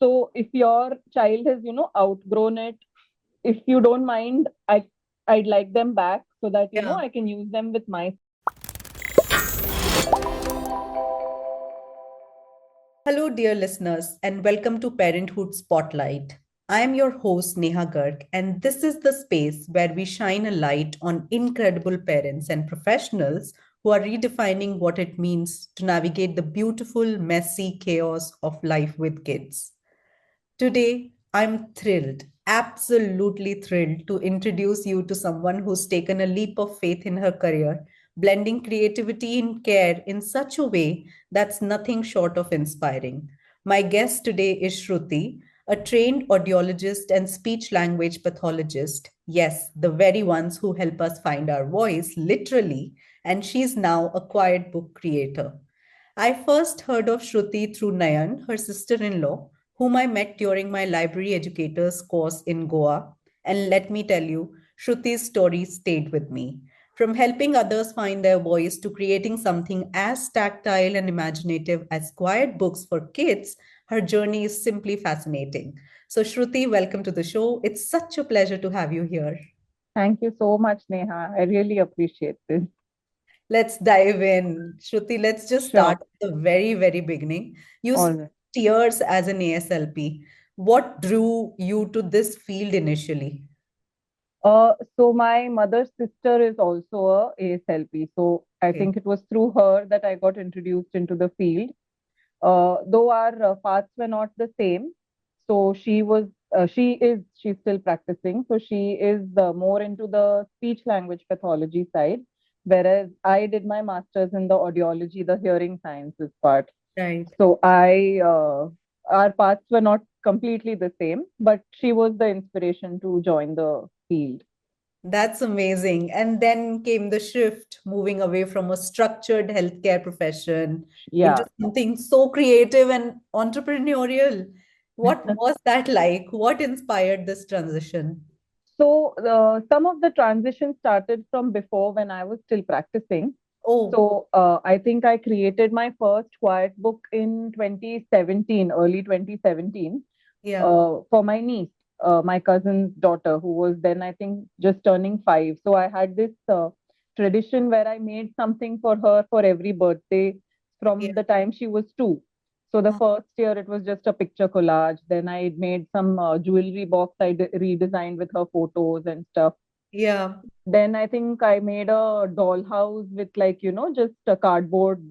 So if your child has, outgrown it, if you don't mind, I'd like them back so that, Yeah. I can use them with my. Hello, dear listeners, and welcome to Parenthoot Spotlight. I am your host, Neha Garg, and this is the space where we shine a light on incredible parents and professionals who are redefining what it means to navigate the beautiful, messy chaos of life with kids. Today, I'm thrilled, absolutely thrilled to introduce you to someone who's taken a leap of faith in her career, blending creativity and care in such a way that's nothing short of inspiring. My guest today is Shruti, a trained audiologist and speech language pathologist. Yes, the very ones who help us find our voice, literally, and she's now a quiet book creator. I first heard of Shruti through Nayan, her sister in law, whom I met during my library educators course in Goa. And let me tell you, Shruti's story stayed with me. From helping others find their voice to creating something as tactile and imaginative as quiet books for kids, her journey is simply fascinating. So, Shruti, welcome to the show. It's such a pleasure to have you here. Thank you so much, Neha. I really appreciate this. Let's dive in. Shruti, let's just start Sure. at the very, very beginning. You All spent right. years as an ASLP. What drew you to this field initially? So my mother's sister is also a ASLP. So I Okay. think it was through her that I got introduced into the field. Though our paths were not the same. So she's still practicing. So she is more into the speech language pathology side, whereas I did my master's in the audiology, the hearing sciences part. Right. So our paths were not completely the same, but she was the inspiration to join the field. That's amazing. And then came the shift, moving away from a structured healthcare profession into Yeah. something so creative and entrepreneurial. What was that like? What inspired this transition? So some of the transition started from before when I was still practicing. Oh, So I think I created my first quiet book in 2017, early 2017, yeah, for my niece, my cousin's daughter, who was then, I think, just turning 5. So I had this tradition where I made something for her for every birthday yeah, from the time she was 2. So the uh, first year it was just a picture collage. Then I made some jewelry box redesigned with her photos and stuff. yeah, Then I think I made a dollhouse with, like, just a cardboard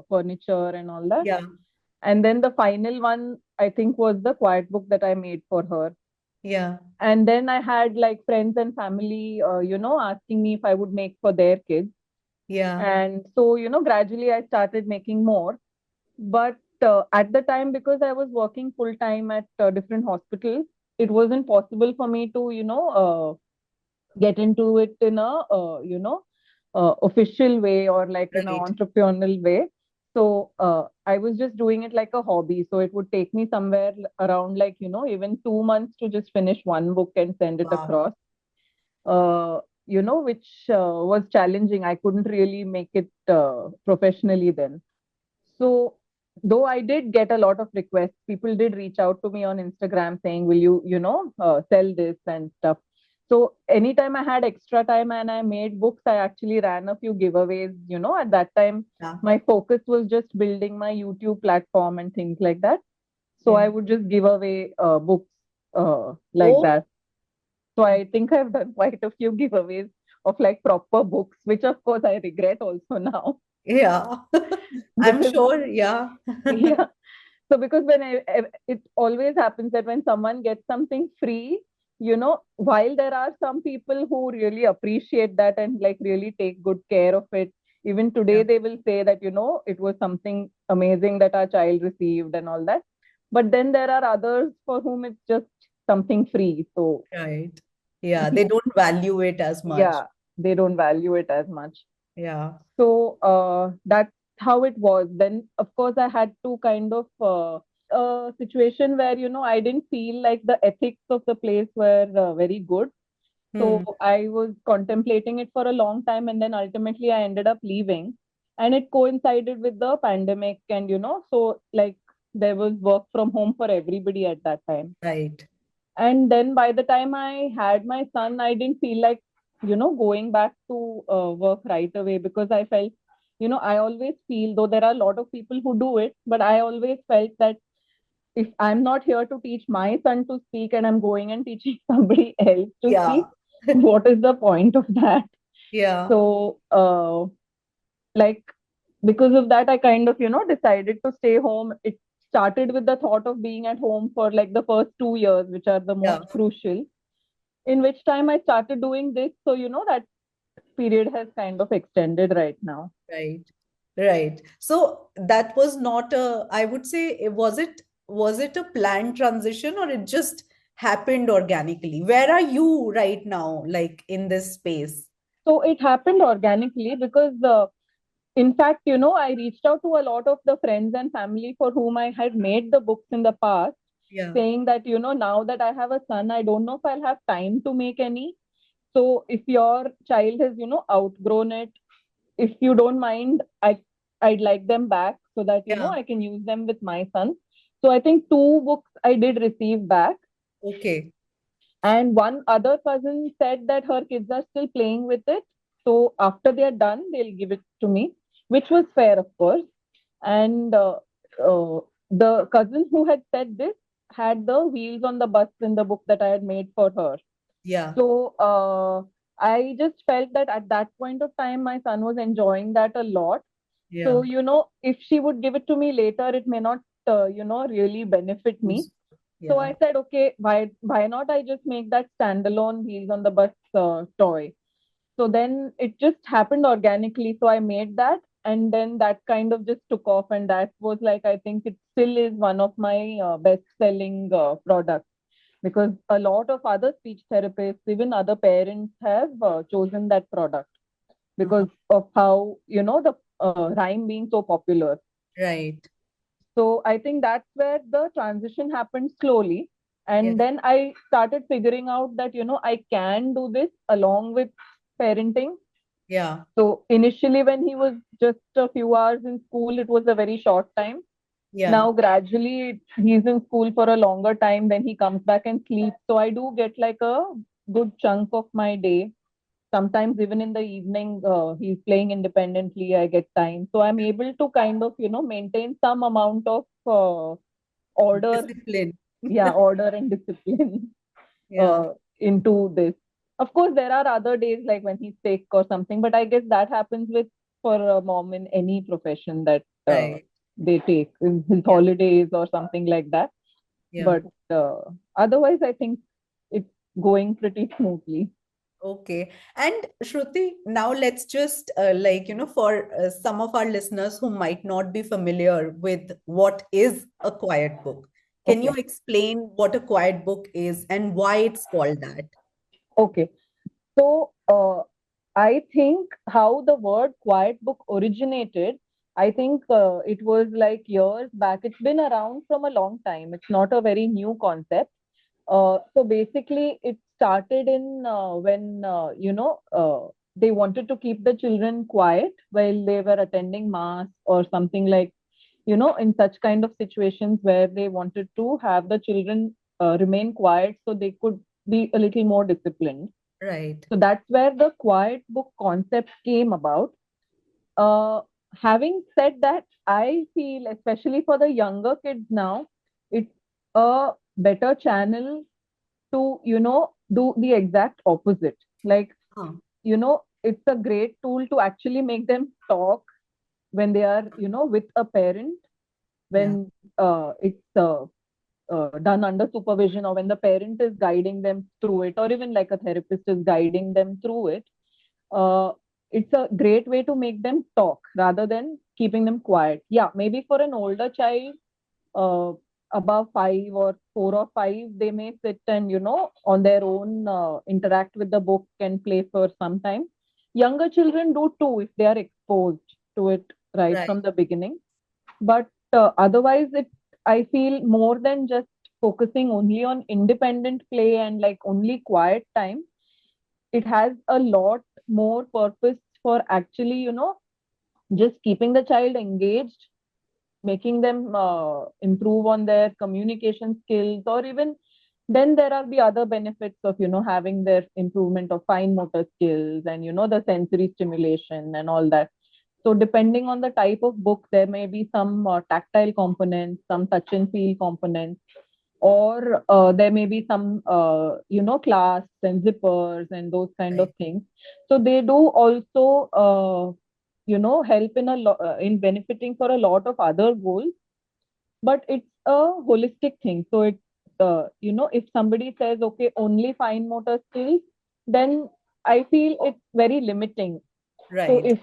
furniture and all that. yeah, And then the final one, I think, was the quiet book that I made for her. yeah, And then I had like friends and family, asking me if I would make for their kids. yeah. And so, gradually I started making more. But at the time, because I was working full time at different hospitals, it wasn't possible for me to, get into it in a official way or like in an Right. entrepreneurial way. So I was just doing it like a hobby. So it would take me somewhere around, like, even 2 months to just finish one book and send it Wow. across. Which was challenging. I couldn't really make it professionally then. So, though I did get a lot of requests, people did reach out to me on Instagram saying, "Will you, sell this and stuff?" So, anytime I had extra time and I made books, I actually ran a few giveaways. At that time, Yeah. my focus was just building my YouTube platform and things like that. So, Yeah. I would just give away books like Oh, that. So, I think I've done quite a few giveaways of like proper books, which of course I regret also now. yeah. I'm Because sure. Yeah. yeah. So because when it always happens that when someone gets something free, while there are some people who really appreciate that and like really take good care of it, even today Yeah. they will say that, it was something amazing that our child received and all that. But then there are others for whom it's just something free. So Right. Yeah. They don't value it as much. yeah, they don't value it as much. Yeah. So that's how it was. Then, of course, I had to kind of a situation where, I didn't feel like the ethics of the place were very good. So Hmm. I was contemplating it for a long time, and then ultimately I ended up leaving. And it coincided with the pandemic, and so like there was work from home for everybody at that time. Right. And then by the time I had my son, I didn't feel like, going back to work right away, because I felt, I always feel, though there are a lot of people who do it, but I always felt that if I'm not here to teach my son to speak and I'm going and teaching somebody else to Yeah. speak, what is the point of that? Yeah. So, like, because of that, I kind of, decided to stay home. It started with the thought of being at home for like the first 2 years, which are the Yeah. most crucial, in which time I started doing this. So, that period has kind of extended right now. Right. Right. So that was not a, I would say, was it a planned transition or it just happened organically? Where are you right now, like in this space? So it happened organically because, in fact, I reached out to a lot of the friends and family for whom I had made the books in the past, Yeah. saying that, now that I have a son, I don't know if I'll have time to make any. So if your child has, outgrown it, if you don't mind, I'd like them back so that, Yeah. I can use them with my son. So I think two books I did receive back. Okay. And one other cousin said that her kids are still playing with it. So after they're done, they'll give it to me, which was fair, of course. And uh, the cousin who had said this had the wheels on the bus in the book that I had made for her. Yeah. So I just felt that at that point of time, my son was enjoying that a lot. So, Yeah. if she would give it to me later, it may not, really benefit me. So Yeah. I said, okay, why not I just make that standalone Wheels on the Bus toy? So then it just happened organically. So I made that, and then that kind of just took off, and that was like, I think it still is one of my best-selling products, because a lot of other speech therapists, even other parents, have chosen that product Uh-huh. because of how, the rhyme being so popular. Right. So I think that's where the transition happened slowly. Yeah. And then I started figuring out that, I can do this along with parenting. Yeah. So initially, when he was just a few hours in school, it was a very short time. Yeah. Now, gradually, he's in school for a longer time, then he comes back and sleeps. So I do get like a good chunk of my day. Sometimes even in the evening, he's playing independently. I get time, so I'm able to kind of, maintain some amount of order, Discipline. yeah, order and discipline Yeah. uh, into this. Of course, there are other days like when he's sick or something, but I guess that happens with for a mom in any profession that Right. they take in his Yeah. holidays or something like that. Yeah. But otherwise, I think it's going pretty smoothly. Okay. And Shruti, now let's just for some of our listeners who might not be familiar with what is a quiet book, can you Okay. explain what a quiet book is and why it's called that? Okay. So I think how the word quiet book originated, I think it was like years back. It's been around from a long time. It's not a very new concept. So basically, it started in when, they wanted to keep the children quiet while they were attending mass or something like, in such kind of situations where they wanted to have the children remain quiet so they could be a little more disciplined. Right. So that's where the quiet book concept came about. Uh, Having said that, I feel, especially for the younger kids now, it's a better channel to, do the exact opposite. Like, Huh. it's a great tool to actually make them talk when they are, with a parent, Yeah. when it's done under supervision, or when the parent is guiding them through it, or even like a therapist is guiding them through it. uh, it's a great way to make them talk rather than keeping them quiet. Yeah, maybe for an older child, uh, above 5 or 4 or 5, they may sit and, on their own, interact with the book and play for some time. Younger children do too if they are exposed to it right Right. from the beginning. But otherwise, I feel, more than just focusing only on independent play and like only quiet time, it has a lot more purpose for actually, just keeping the child engaged making them improve on their communication skills, or even then there are the other benefits of, having their improvement of fine motor skills and, the sensory stimulation and all that. So depending on the type of book, there may be some tactile components, some touch and feel components, or there may be some, clasps and zippers and those kind of Right. things. So they do also, help in benefiting for a lot of other goals, but it's a holistic thing. So it's, if somebody says, okay, only fine motor skills, then I feel it's very limiting. So Right. if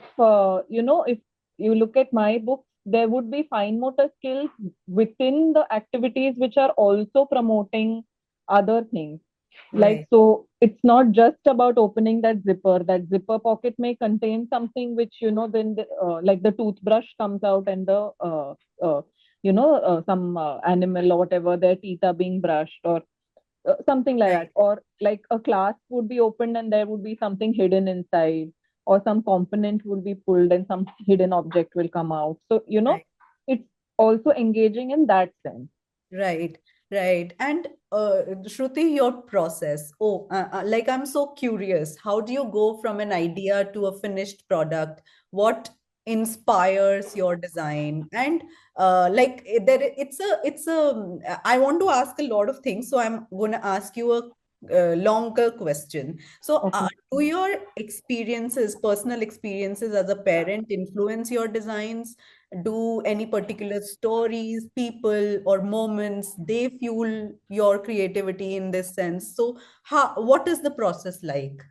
you look at my books, there would be fine motor skills within the activities which are also promoting other things. Like, Right. so it's not just about opening that zipper. That zipper pocket may contain something which, then like the toothbrush comes out and the, some animal or whatever, their teeth are being brushed, or something like that. Right. Or like a class would be opened and there would be something hidden inside, or some component will be pulled and some hidden object will come out. So, Right. it's also engaging in that sense. Right, right. And Shruti, your process. Oh, like I'm so curious. How do you go from an idea to a finished product? What inspires your design? And it's a. I want to ask a lot of things, so I'm gonna ask you a longer question. So, Okay. do your experiences, personal experiences as a parent, influence your designs? Do any particular stories, people, or moments they fuel your creativity in this sense? So, what is the process like?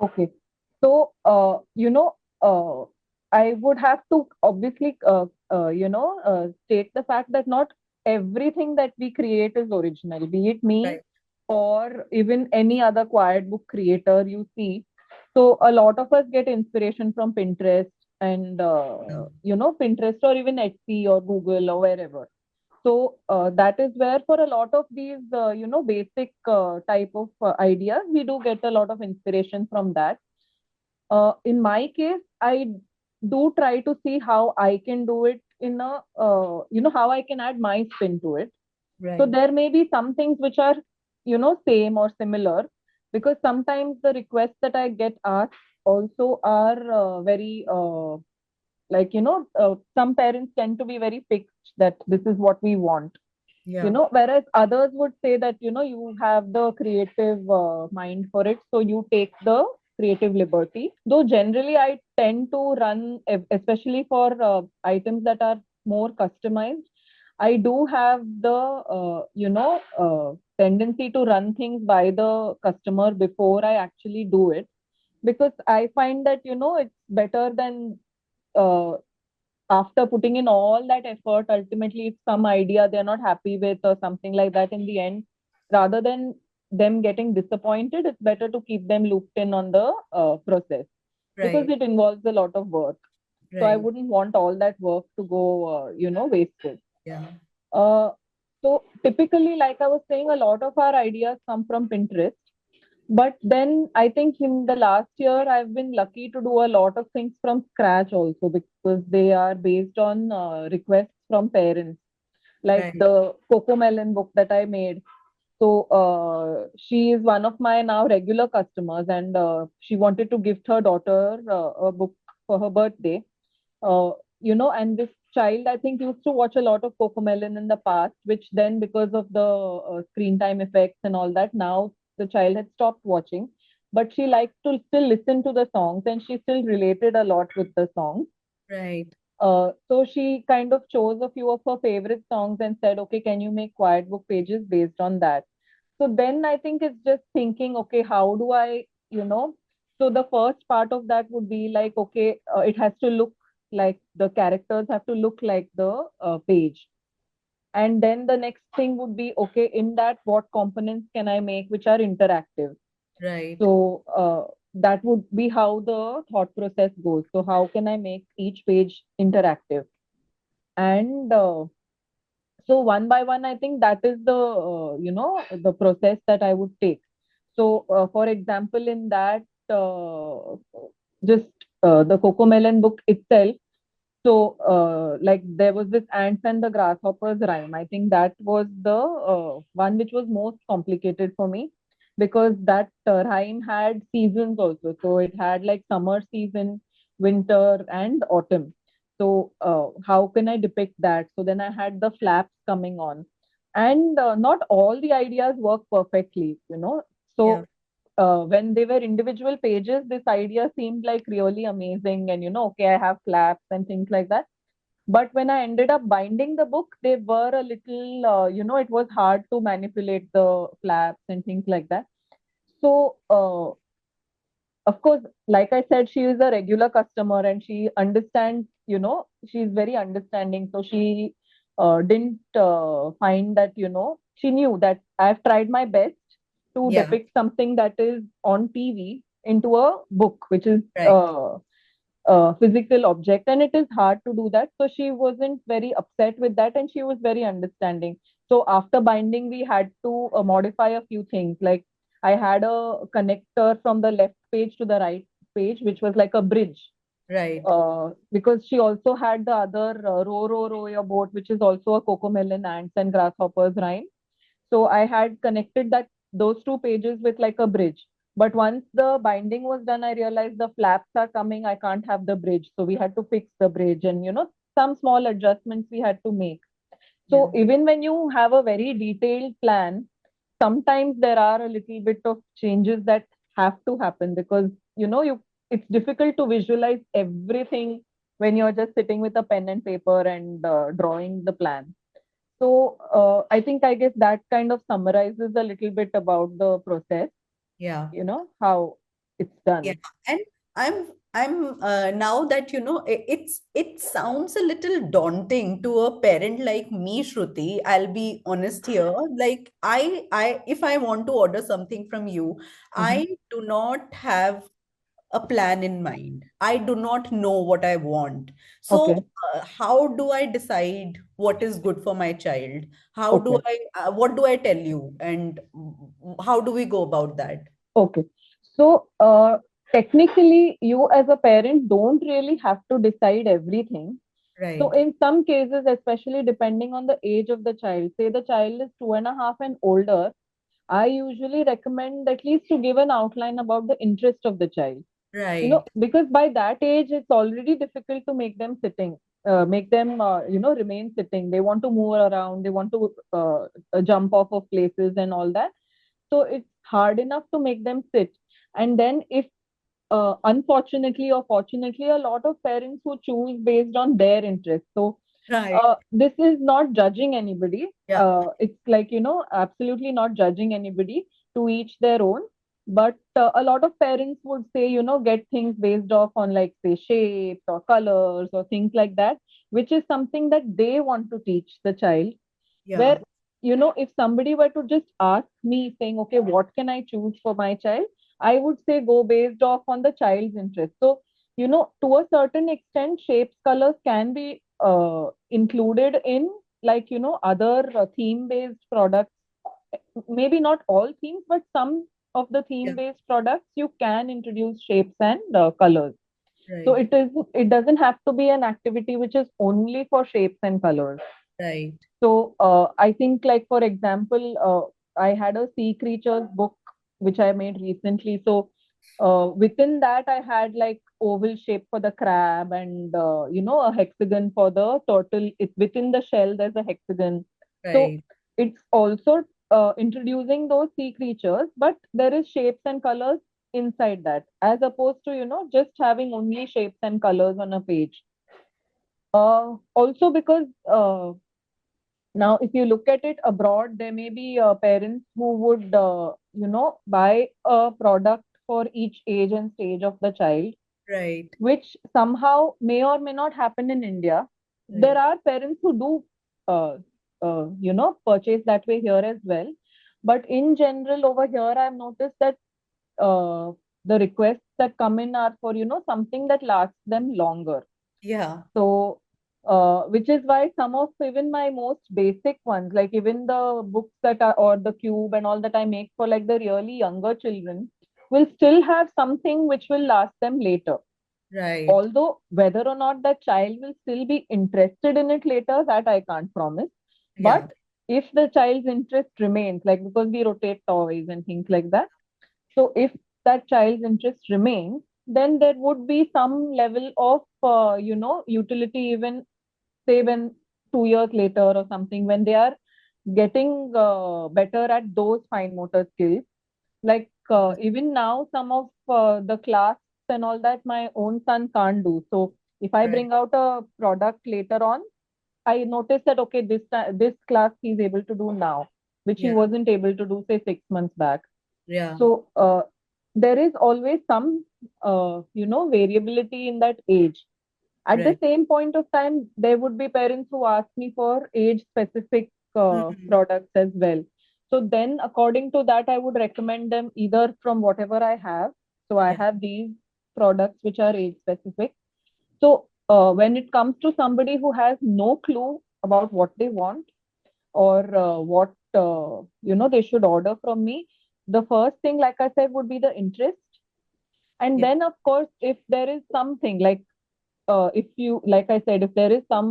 Okay. So, I would have to obviously, state the fact that not everything that we create is original, be it me Right. or even any other quiet book creator you see. So, a lot of us get inspiration from Pinterest and, Yeah. Pinterest or even Etsy or Google or wherever. So that is where for a lot of these, basic type of ideas, we do get a lot of inspiration from that. In my case, I do try to see how I can do it in a, how I can add my spin to it. So Right. there may be some things which are, same or similar, because sometimes the requests that I get asked also are very, like, some parents tend to be very fixed that this is what we want, Yeah. whereas others would say that, you have the creative mind for it, so you take the creative liberty. Though generally I tend to run, especially for items that are more customized, I do have the tendency to run things by the customer before I actually do it, because I find that, it's better than, uh, after putting in all that effort, ultimately, if some idea they're not happy with or something like that in the end, rather than them getting disappointed, it's better to keep them looped in on the process, because Right. it involves a lot of work. So I Right. wouldn't want all that work to go, wasted. Yeah. Uh, so typically, like I was saying, a lot of our ideas come from Pinterest. But then I think in the last year, I've been lucky to do a lot of things from scratch also, because they are based on requests from parents. Like Right. the Cocomelon book that I made. So she is one of my now regular customers, and she wanted to gift her daughter a book for her birthday. uh, and this child, I think, used to watch a lot of Cocomelon in the past, which then, because of the screen time effects and all that, now the child had stopped watching. But she liked to still listen to the songs, and she still related a lot with the songs. Right. So she kind of chose a few of her favorite songs and said, okay, can you make quiet book pages based on that? So then I think it's just thinking, okay, how do I, so the first part of that would be like, okay, it has to look like, the characters have to look like the page. And then the next thing would be, okay, in that, what components can I make which are interactive? Right. So that would be how the thought process goes. So how can I make each page interactive? And so one by one, I think that is the, the process that I would take. So for example, in that, just the Cocomelon book itself, So, like there was this ants and the grasshoppers rhyme. I think that was the one which was most complicated for me because that rhyme had seasons also. So it had like summer season, winter, and autumn. So how can I depict that? So then I had the flaps coming on, and not all the ideas work perfectly, you know. Yeah. So when they were individual pages, this idea seemed like really amazing, and okay, I have flaps and things like that. But when I ended up binding the book, they were a little, it was hard to manipulate the flaps and things like that. So, of course, like I said, she is a regular customer and she understands, she's very understanding. So she didn't find that, she knew that I've tried my best to Yeah. depict something that is on TV into a book, which is Right. physical object, and it is hard to do that. So she wasn't very upset with that, and she was very understanding. So after binding, we had to modify a few things. Like I had a connector from the left page to the right page, which was like a bridge. Right. Because she also had the other row your boat, which is also a cocomelon ants and grasshoppers rhyme. So I had connected that those two pages with like a bridge. But once the binding was done, I realized the flaps are coming. I can't have the bridge. So we had to fix the bridge and, some small adjustments we had to make. Yeah. So even when you have a very detailed plan, sometimes there are a little bit of changes that have to happen because, it's difficult to visualize everything when you're just sitting with a pen and paper and drawing the plan. So I think I guess that kind of summarizes a little bit about the process, Yeah. how it's Yeah, done. and I'm now that it sounds a little daunting to a parent like me, Shruti. I'll be honest here. Like I if I want to order something from you, Mhm. I do not have a plan in mind. I do not know what I want. So, Okay. how do I decide what is good for my child? Okay. What do I tell you? And how do we go about that? Okay. So technically, you as a parent don't really have to decide everything. So Right, in some cases, especially depending on the age of the child, say the child is 2.5 and older, I usually recommend at least to give an outline about the interest of the child. right, Because by that age it's already difficult to make them sitting, make them remain sitting. They want to move around, they want to jump off of places and all that. So it's hard enough to make them sit. And then if unfortunately or fortunately, a lot of parents who choose based on their interest. So right. this is not judging anybody. Yeah, It's like, absolutely not judging anybody, to each their own. But a lot of parents would say, get things based off on like, say, shapes or colors or things like that, which is something that they want to teach the child. Where, yeah, if somebody were to just ask me saying, okay, what can I choose for my child? I would say go based off on the child's interest. So, to a certain extent, shapes, colors can be included in like, other theme based products. Maybe not all themes, but some of the yeah, theme based products, you can introduce shapes and colors. So right, it doesn't have to be an activity which is only for shapes and colors. right, So I think, like for example, I had a sea creatures book which I made recently. So within that, I had like oval shape for the crab and a hexagon for the turtle. It within the shell there's a hexagon. So right, it's also introducing those sea creatures, but there is shapes and colors inside that, as opposed to just having only shapes and colors on a page. Also because now, if you look at it abroad, there may be parents who would, buy a product for each age and stage of the child, right, which somehow may or may not happen in India. There right. are parents who do, purchase that way here as well. But in general, over here, I've noticed that uh, the requests that come in are for, something that lasts them longer. Yeah, So, which is why some of even my most basic ones, like even the books that are, or the cube and all that I make for like the really younger children, will still have something which will last them later. Right. Although whether or not that child will still be interested in it later, that I can't promise. Yeah. But if the child's interest remains, like because we rotate toys and things like that, so if that child's interest remains, then there would be some level of, utility even, say, when 2 years later or something, when they are getting better at those fine motor skills. Like even now, some of the class and all that, my own son can't do. So if I Right. bring out a product later on, I notice that okay, this class he's able to do now, which he Yeah. wasn't able to do say 6 months back. Yeah. So there is always some variability in that age. At the Right. same point of time, there would be parents who ask me for age specific Mhm. products as well. So then, according to that, I would recommend them either from whatever I have. So I Yeah. have these products which are age specific. So when it comes to somebody who has no clue about what they want or what they should order from me, the first thing, like I said, would be the interest. And Yeah. then, of course, if there is something like if you, like I said, if there is some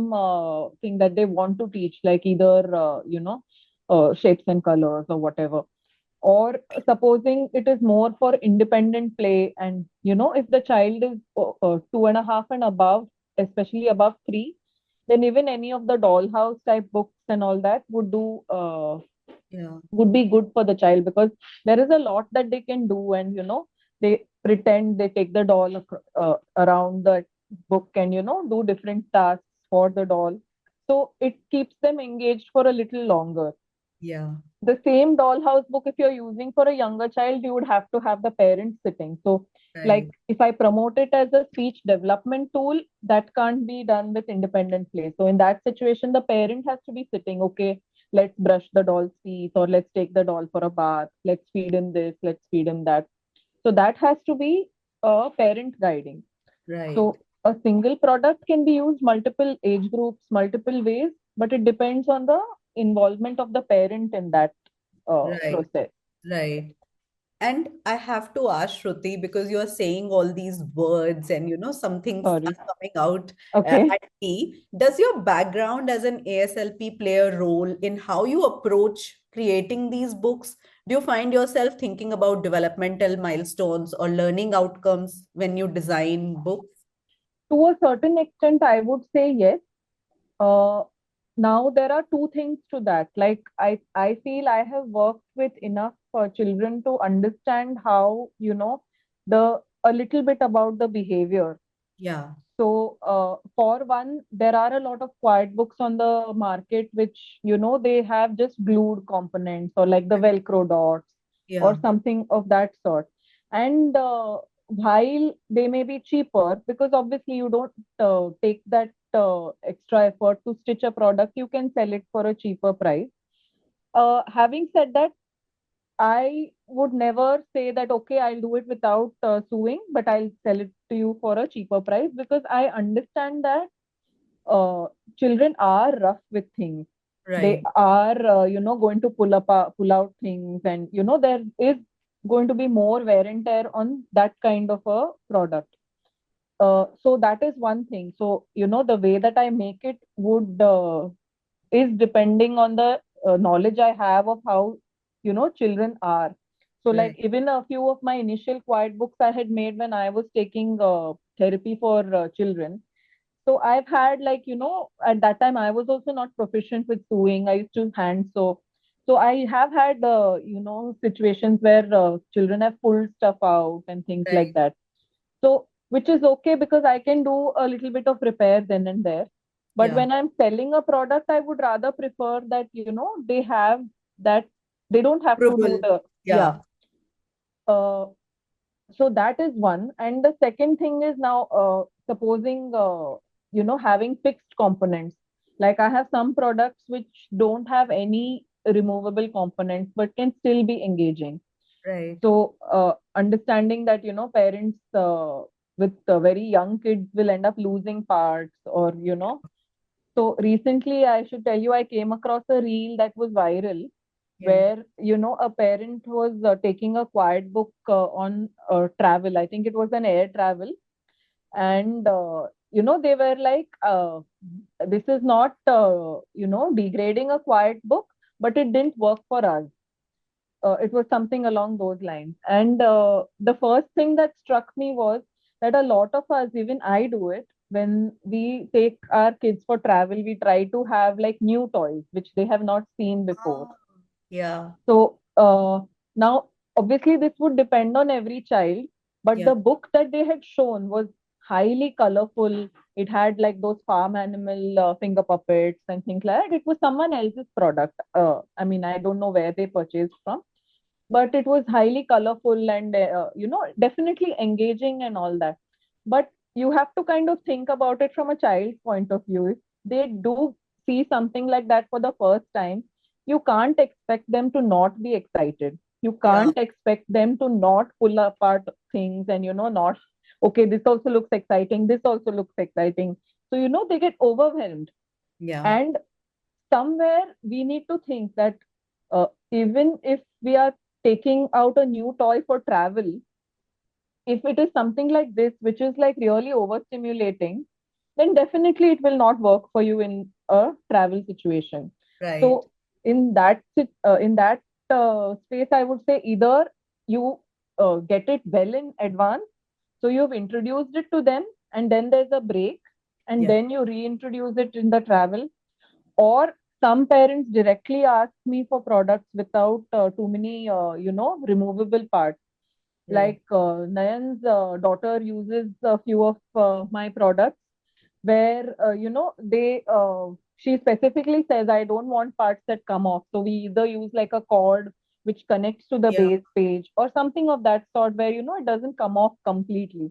thing that they want to teach, like either shapes and colors or whatever, or supposing it is more for independent play, and if the child is 2.5 and above, especially above 3, then even any of the dollhouse type books and all that Yeah. would be good for the child, because there is a lot that they can do, and they pretend they take the doll around the book and do different tasks for the doll, so it keeps them engaged for a little longer. Yeah. The same dollhouse book, if you're using for a younger child, you would have to have the parents sitting. So like Right. if I promote it as a speech development tool, that can't be done with independent play. So in that situation, the parent has to be sitting, okay, let's brush the doll's teeth, or let's take the doll for a bath, let's feed him this, let's feed him that. So that has to be a parent guiding. So Right. a single product can be used multiple age groups, multiple ways, but it depends on the involvement of the parent in that Right. process. Right. And I have to ask Shruti, because you're saying all these words and some things Sorry. are coming out Okay. at me. Does your background as an ASLP play a role in how you approach creating these books? Do you find yourself thinking about developmental milestones or learning outcomes when you design books? To a certain extent, I would say yes. Uh, Now there are two things to that. Like I feel I have worked with enough children to understand how, a little bit about the behavior. Yeah. So, for one, there are a lot of quiet books on the market which, they have just glued components or like the Velcro dots or Yeah. something of that sort. And while they may be cheaper, because obviously you don't take that extra effort to stitch a product, you can sell it for a cheaper price. Having said that, I would never say that, okay, I'll do it without suing, but I'll sell it to you for a cheaper price, because I understand that uh, children are rough with things. They Right. are, going to pull out things, and there is going to be more wear and tear on that kind of a product. So that is one thing. So the way that I make it would is depending on the knowledge I have of how children are. So like Right. even a few of my initial quiet books I had made when I was taking therapy for children. So I've had, like, at that time I was also not proficient with sewing. I used to hand sew. So I have had situations where children have pulled stuff out and things like Right. that. So, which is okay because I can do a little bit of repair then and there. But Yeah. when I'm selling a product, I would rather prefer that, they have that, they don't have to do Approval. the, yeah. Yeah. Uh, so that is one. And the second thing is now, supposing, having fixed components. Like I have some products which don't have any removable components, but can still be engaging. Right. So, understanding that, parents with very young kids will end up losing parts, or, so recently, I should tell you, I came across a reel that was viral Yeah. where, a parent was taking a quiet book on travel. I think it was an air travel. And they were like, this is not degrading a quiet book, but it didn't work for us. It was something along those lines. And the first thing that struck me was that a lot of us, even I do it, when we take our kids for travel, we try to have like new toys which they have not seen before. Oh, yeah, So now, obviously, this would depend on every child, but yeah. the book that they had shown was highly colorful. It had like those farm animal finger puppets and things like that. It was someone else's product. I mean, I don't know where they purchased from, but it was highly colorful and definitely engaging and all that. But you have to kind of think about it from a child's point of view. If they do see something like that for the first time, you can't expect them to not be excited. You Yeah, can't expect them to not pull apart things and not, okay, this also looks exciting, this also looks exciting. So they get overwhelmed. yeah, And somewhere we need to think that even if we are taking out a new toy for travel, if it is something like this, which is like really overstimulating, then definitely it will not work for you in a travel situation. right, So in that space, I would say either you get it well in advance, so you've introduced it to them, and then there's a break, and yeah, then you reintroduce it in the travel, or some parents directly ask me for products without too many removable parts. right, Like Nayan's daughter uses a few of my products where she specifically says, I don't want parts that come off, so we either use like a cord which connects to the yeah, base page or something of that sort, where it doesn't come off completely.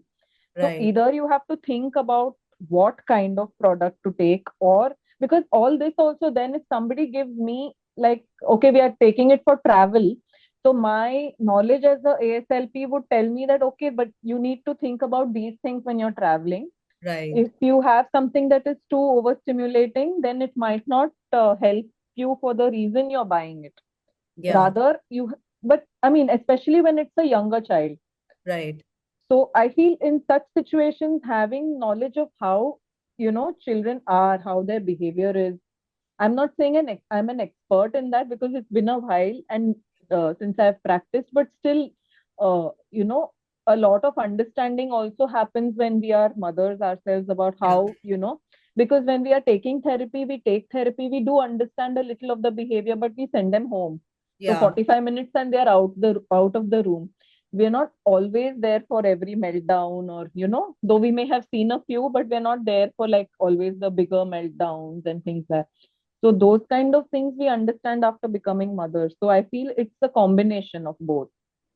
So right, either you have to think about what kind of product to take, or because all this also, then if somebody gives me like, okay, we are taking it for travel. So my knowledge as a ASLP would tell me that, okay, but you need to think about these things when you're traveling. right, If you have something that is too overstimulating, then it might not help you for the reason you're buying it. yeah, Rather, but I mean, especially when it's a younger child, right, so I feel in such situations, having knowledge of how, children are, how their behavior is. I'm not saying I'm an expert in that because it's been a while and since I've practiced, but still, uh, you know, a lot of understanding also happens when we are mothers ourselves about yeah, how, because when we are taking therapy, we take therapy, we do understand a little of the behavior, but we send them home. So yeah, 45 minutes and they are out of the room. We're not always there for every meltdown, or though we may have seen a few, but we're not there for like always the bigger meltdowns and things like. So those kind of things we understand after becoming mothers. So I feel it's a combination of both,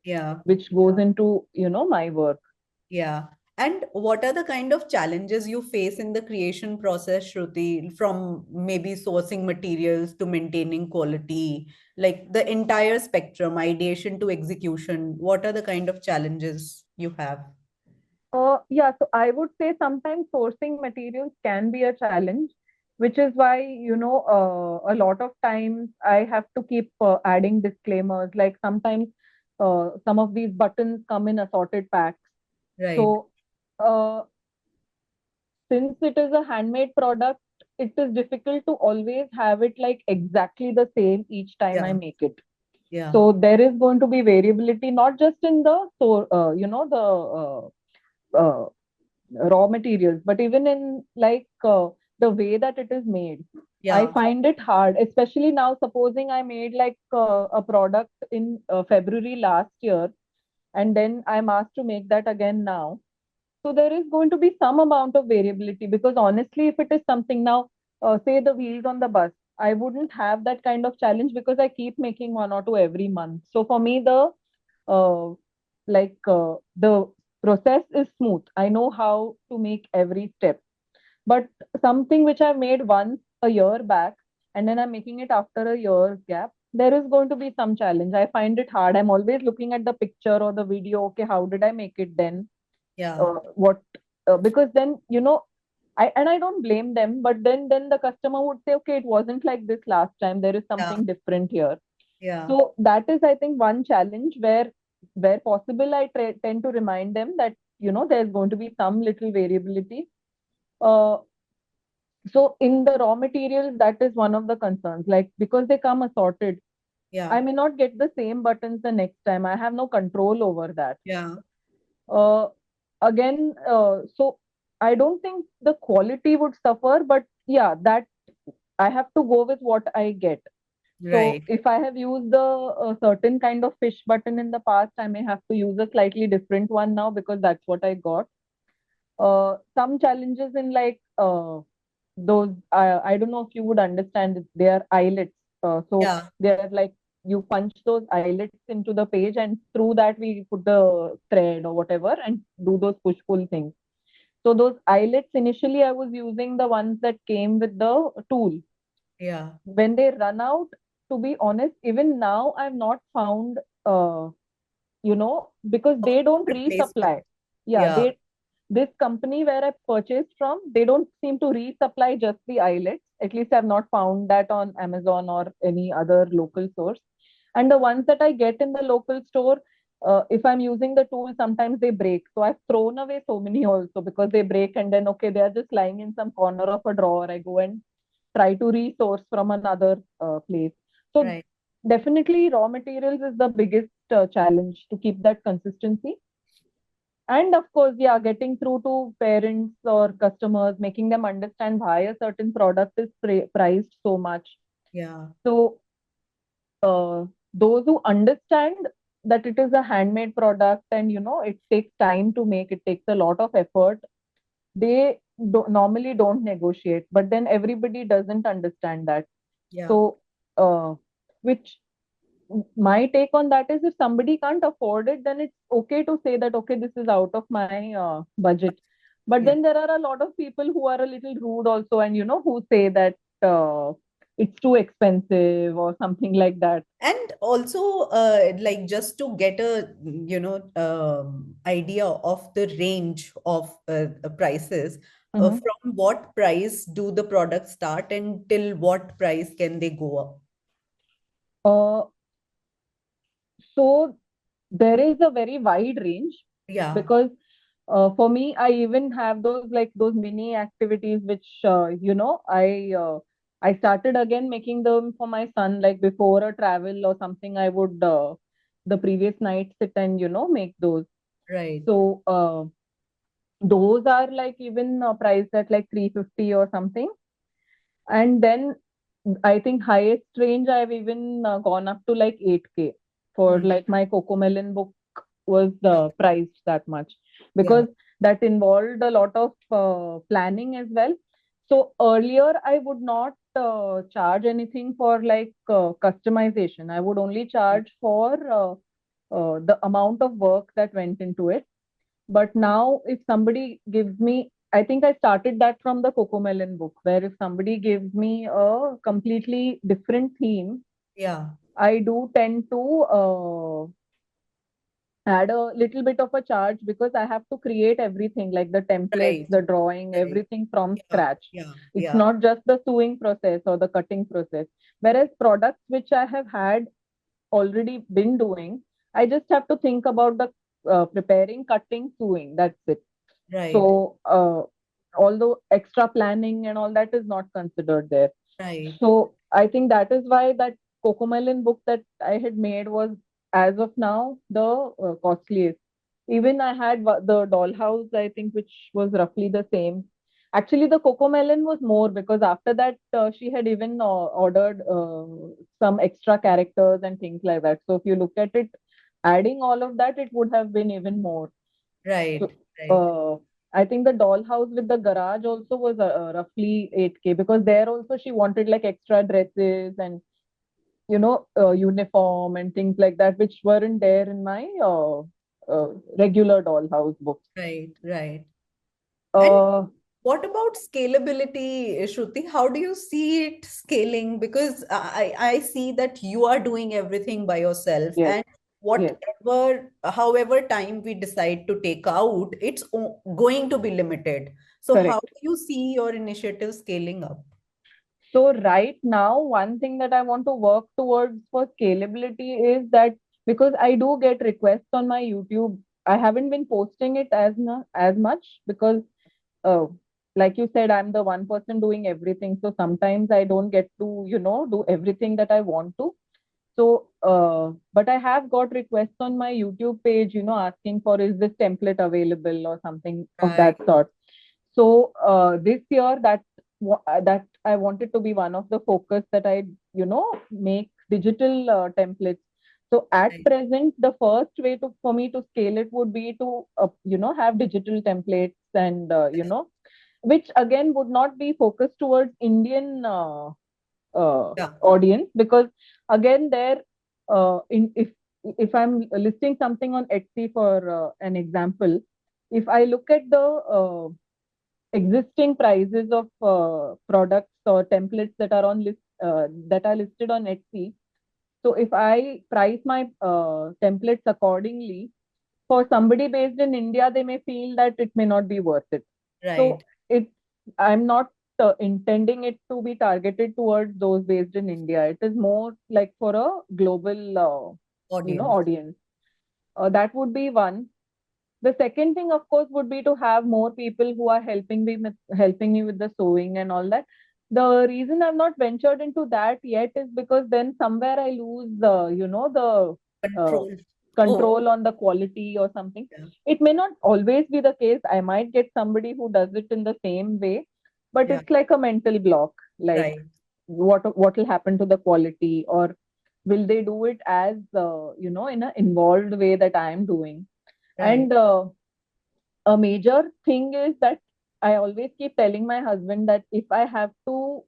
yeah. which goes into my work. Yeah. And what are the kind of challenges you face in the creation process, Shruti, from maybe sourcing materials to maintaining quality, like the entire spectrum, ideation to execution? What are the kind of challenges you have? Yeah, so I would say sometimes sourcing materials can be a challenge, which is why, a lot of times I have to keep adding disclaimers. Like sometimes some of these buttons come in assorted packs. Right. So uh, since it is a handmade product, it is difficult to always have it like exactly the same each time I Yeah. make it. Yeah. So there is going to be variability, not just in the the raw materials, but even in like the way that it is made. I Yeah. find it hard, especially now. Supposing I made like a product in February last year, and then I'm asked to make that again now. So there is going to be some amount of variability, because honestly, if it is something now, say the wheels on the bus, I wouldn't have that kind of challenge because I keep making one or two every month. So for me, uh, the process is smooth. I know how to make every step. But something which I've made once a year back, and then I'm making it after a year's gap, there is going to be some challenge. I find it hard. I'm always looking at the picture or the video. Okay, how did I make it then? Yeah. What Because then I don't blame them, but then the customer would say, okay, it wasn't like this last time, there is Yeah. something different here. Yeah. So that is, I think, one challenge where possible I tend to remind them that there's going to be some little variability. Uh, so in the raw materials, that is one of the concerns. Like because they come assorted, I Yeah. may not get the same buttons the next time. I have no control over that. Yeah. Uh, Again, so I don't think the quality would suffer, but yeah, that I have to go with what I get. So Right. if I have used a certain kind of fish button in the past, I may have to use a slightly different one now because that's what I got. Some challenges in like those, I don't know if you would understand it, they are eyelets. So Yeah. they're like you punch those eyelets into the page, and through that we put the thread or whatever and do those push pull things. So those eyelets, initially I was using the ones that came with the tool. Yeah. When they run out, to be honest, even now I've not found, because Of they don't replacement. resupply. Yeah, Yeah. this company where I purchased from, they don't seem to resupply just the eyelets. At least I've not found that on Amazon or any other local source. And the ones that I get in the local store, if I'm using the tool, sometimes they break. So I've thrown away so many also because they break, and then okay, they are just lying in some corner of a drawer. I go and try to resource from another place. So Right. definitely raw materials is the biggest challenge to keep that consistency. And of course, yeah, getting through to parents or customers, making them understand why a certain product is priced so much. Yeah. So those who understand that it is a handmade product, and it takes time to make, it takes a lot of effort, they normally don't negotiate, but then everybody doesn't understand that. Yeah. So which my take on that is, if somebody can't afford it, then it's okay to say that okay, this is out of my budget. But Yeah. then there are a lot of people who are a little rude also, and who say that it's too expensive or something like that. And also, like just to get a idea of the range of prices, Mhm. from what price do the products start and till what price can they go up? uh, so there is a very wide range, Yeah. because for me, I even have those mini activities which I started again making them for my son, like before a travel or something. I would the previous night sit and make those. Right. So those are like even priced at like 350 or something. And then I think highest range I've even gone up to like 8K for Hmm. like my Cocomelon book was priced that much, Yeah. because that involved a lot of planning as well. So earlier I would not charge anything for like customization. I would only charge for the amount of work that went into it. But now, if somebody gives me, I think I started that from the Cocomelon book, where if somebody gives me a completely different theme, Yeah. I do tend to add a little bit of a charge, because I have to create everything like the templates, Right. the drawing, Right. everything from Yeah. scratch. Yeah. It's Yeah. not just the sewing process or the cutting process. Whereas products which I have had already been doing, I just have to think about the preparing, cutting, sewing. That's it. Right. So, although extra planning and all that is not considered there. Right. So, I think that is why that Cocomelon book that I had made was, as of now, the costliest. Even I had the dollhouse, I think, which was roughly the same. Actually, the Cocomelon was more, because after that, she had even ordered some extra characters and things like that. So, if you look at it, adding all of that, it would have been even more. So, Right. Right. uh, I think the dollhouse with the garage also was roughly 8K, because there also she wanted like extra dresses and uniform and things like that, which weren't there in my regular dollhouse books. Right. Right. And Uh, what about scalability, Shruti? How do you see it scaling? Because I see that you are doing everything by yourself, yes, and yes, however time we decide to take out, it's going to be limited. So how correct. do you see your initiative scaling up? So right now, one thing that I want to work towards for scalability is that, because I do get requests on my YouTube I haven't been posting it as much because, uh, like you said, I'm the one person doing everything. So sometimes I don't get to, do everything that I want to. So, but I have got requests on my YouTube page, asking for, is this template available or something of Right, that sort. So this year, that I wanted to be one of the focus that I, make digital templates. So at right, present, the first way to for me to scale it would be to, have digital templates and, which again would not be focused towards Indian yeah, audience, because again there, if I'm listing something on Etsy for an example, if I look at the existing prices of products or templates that are that are listed on Etsy. So if I price my templates accordingly, for somebody based in India, they may feel that it may not be worth it. right. So I'm not intending it to be targeted towards those based in India. It is more like for a global, Audience. audience. That would be one. The second thing, of course, would be to have more people who are helping me with the sewing and all that. The reason I've not ventured into that yet is because then somewhere I lose the Control. Oh, control on the quality or something. yeah, It may not always be the case. I might get somebody who does it in the same way, but yeah, it's like a mental block. Like, right, what will happen to the quality, or will they do it as, in an involved way that I am doing? right, And a major thing is that I always keep telling my husband that if I have to,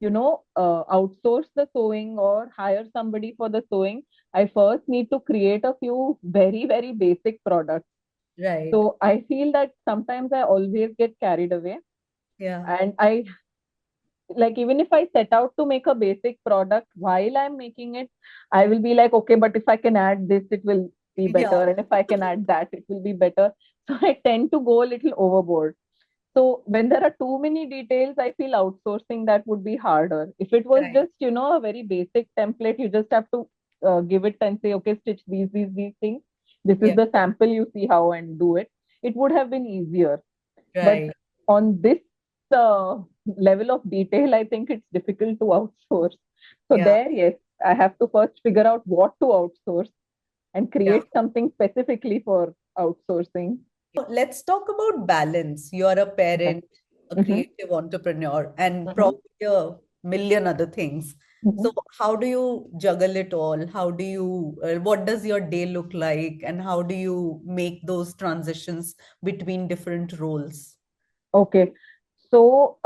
outsource the sewing or hire somebody for the sewing, I first need to create a few very, very basic products. right. So I feel that sometimes I always get carried away. Yeah, And I, like, even if I set out to make a basic product, while I'm making it, I will be like, okay, but if I can add this, it will be yeah, better. And if I can add that, it will be better. So I tend to go a little overboard. So when there are too many details, I feel outsourcing that would be harder. If it was right, just, a very basic template, you just have to give it and say, okay, stitch these things. This is yeah, the sample, you see how and do it. It would have been easier. But right. on this level of detail, I think it's difficult to outsource. So Yeah, there, yes, I have to first figure out what to outsource and yeah. create something specifically for outsourcing. Let's talk about balance. You are a Okay. parent, a Mm-hmm. creative entrepreneur, and Mm-hmm. probably a million other things. Mm-hmm. So, how do you juggle it all? What does your day look like? And how do you make those transitions between different roles? Okay. So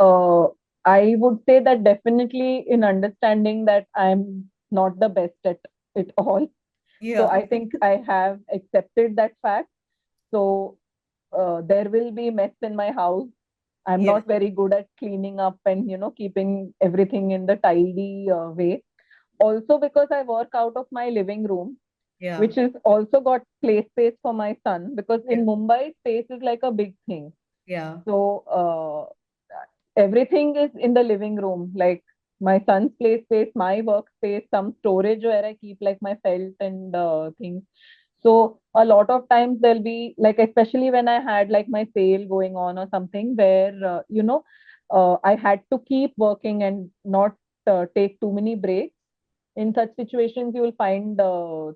I would say that definitely in understanding that I'm not the best at it all. So Yeah, I think I have accepted that fact. So there will be mess in my house. I'm yeah, not very good at cleaning up and, keeping everything in the tidy way. Also because I work out of my living room, yeah, which is also got play space for my son, because yeah, in Mumbai, space is like a big thing. yeah, So everything is in the living room, like my son's play space, my workspace, some storage where I keep like my felt and things. So a lot of times there'll be like, especially when I had like my sale going on or something, where I had to keep working and not take too many breaks. In such situations, you will find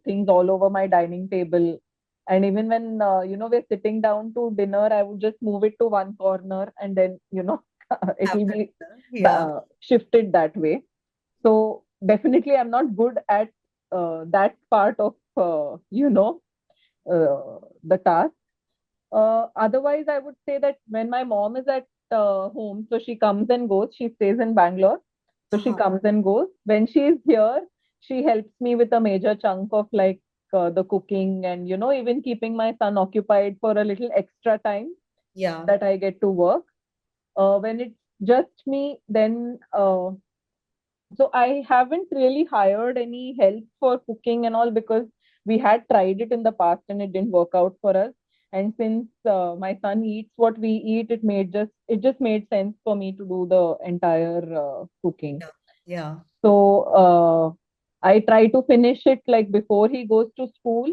things all over my dining table. And even when we're sitting down to dinner, I would just move it to one corner, and then it will happen. be Yeah, shifted that way. So definitely, I'm not good at that part of the task. Otherwise, I would say that when my mom is at home, so she comes and goes. She stays in Bangalore, so she uh-huh. comes and goes. When she is here, she helps me with a major chunk of like the cooking, and even keeping my son occupied for a little extra time Yeah, that I get to work. When it's just me, then so I haven't really hired any help for cooking and all, because we had tried it in the past and it didn't work out for us. And since my son eats what we eat, it just made sense for me to do the entire cooking. yeah, yeah, So I try to finish it like before he goes to school.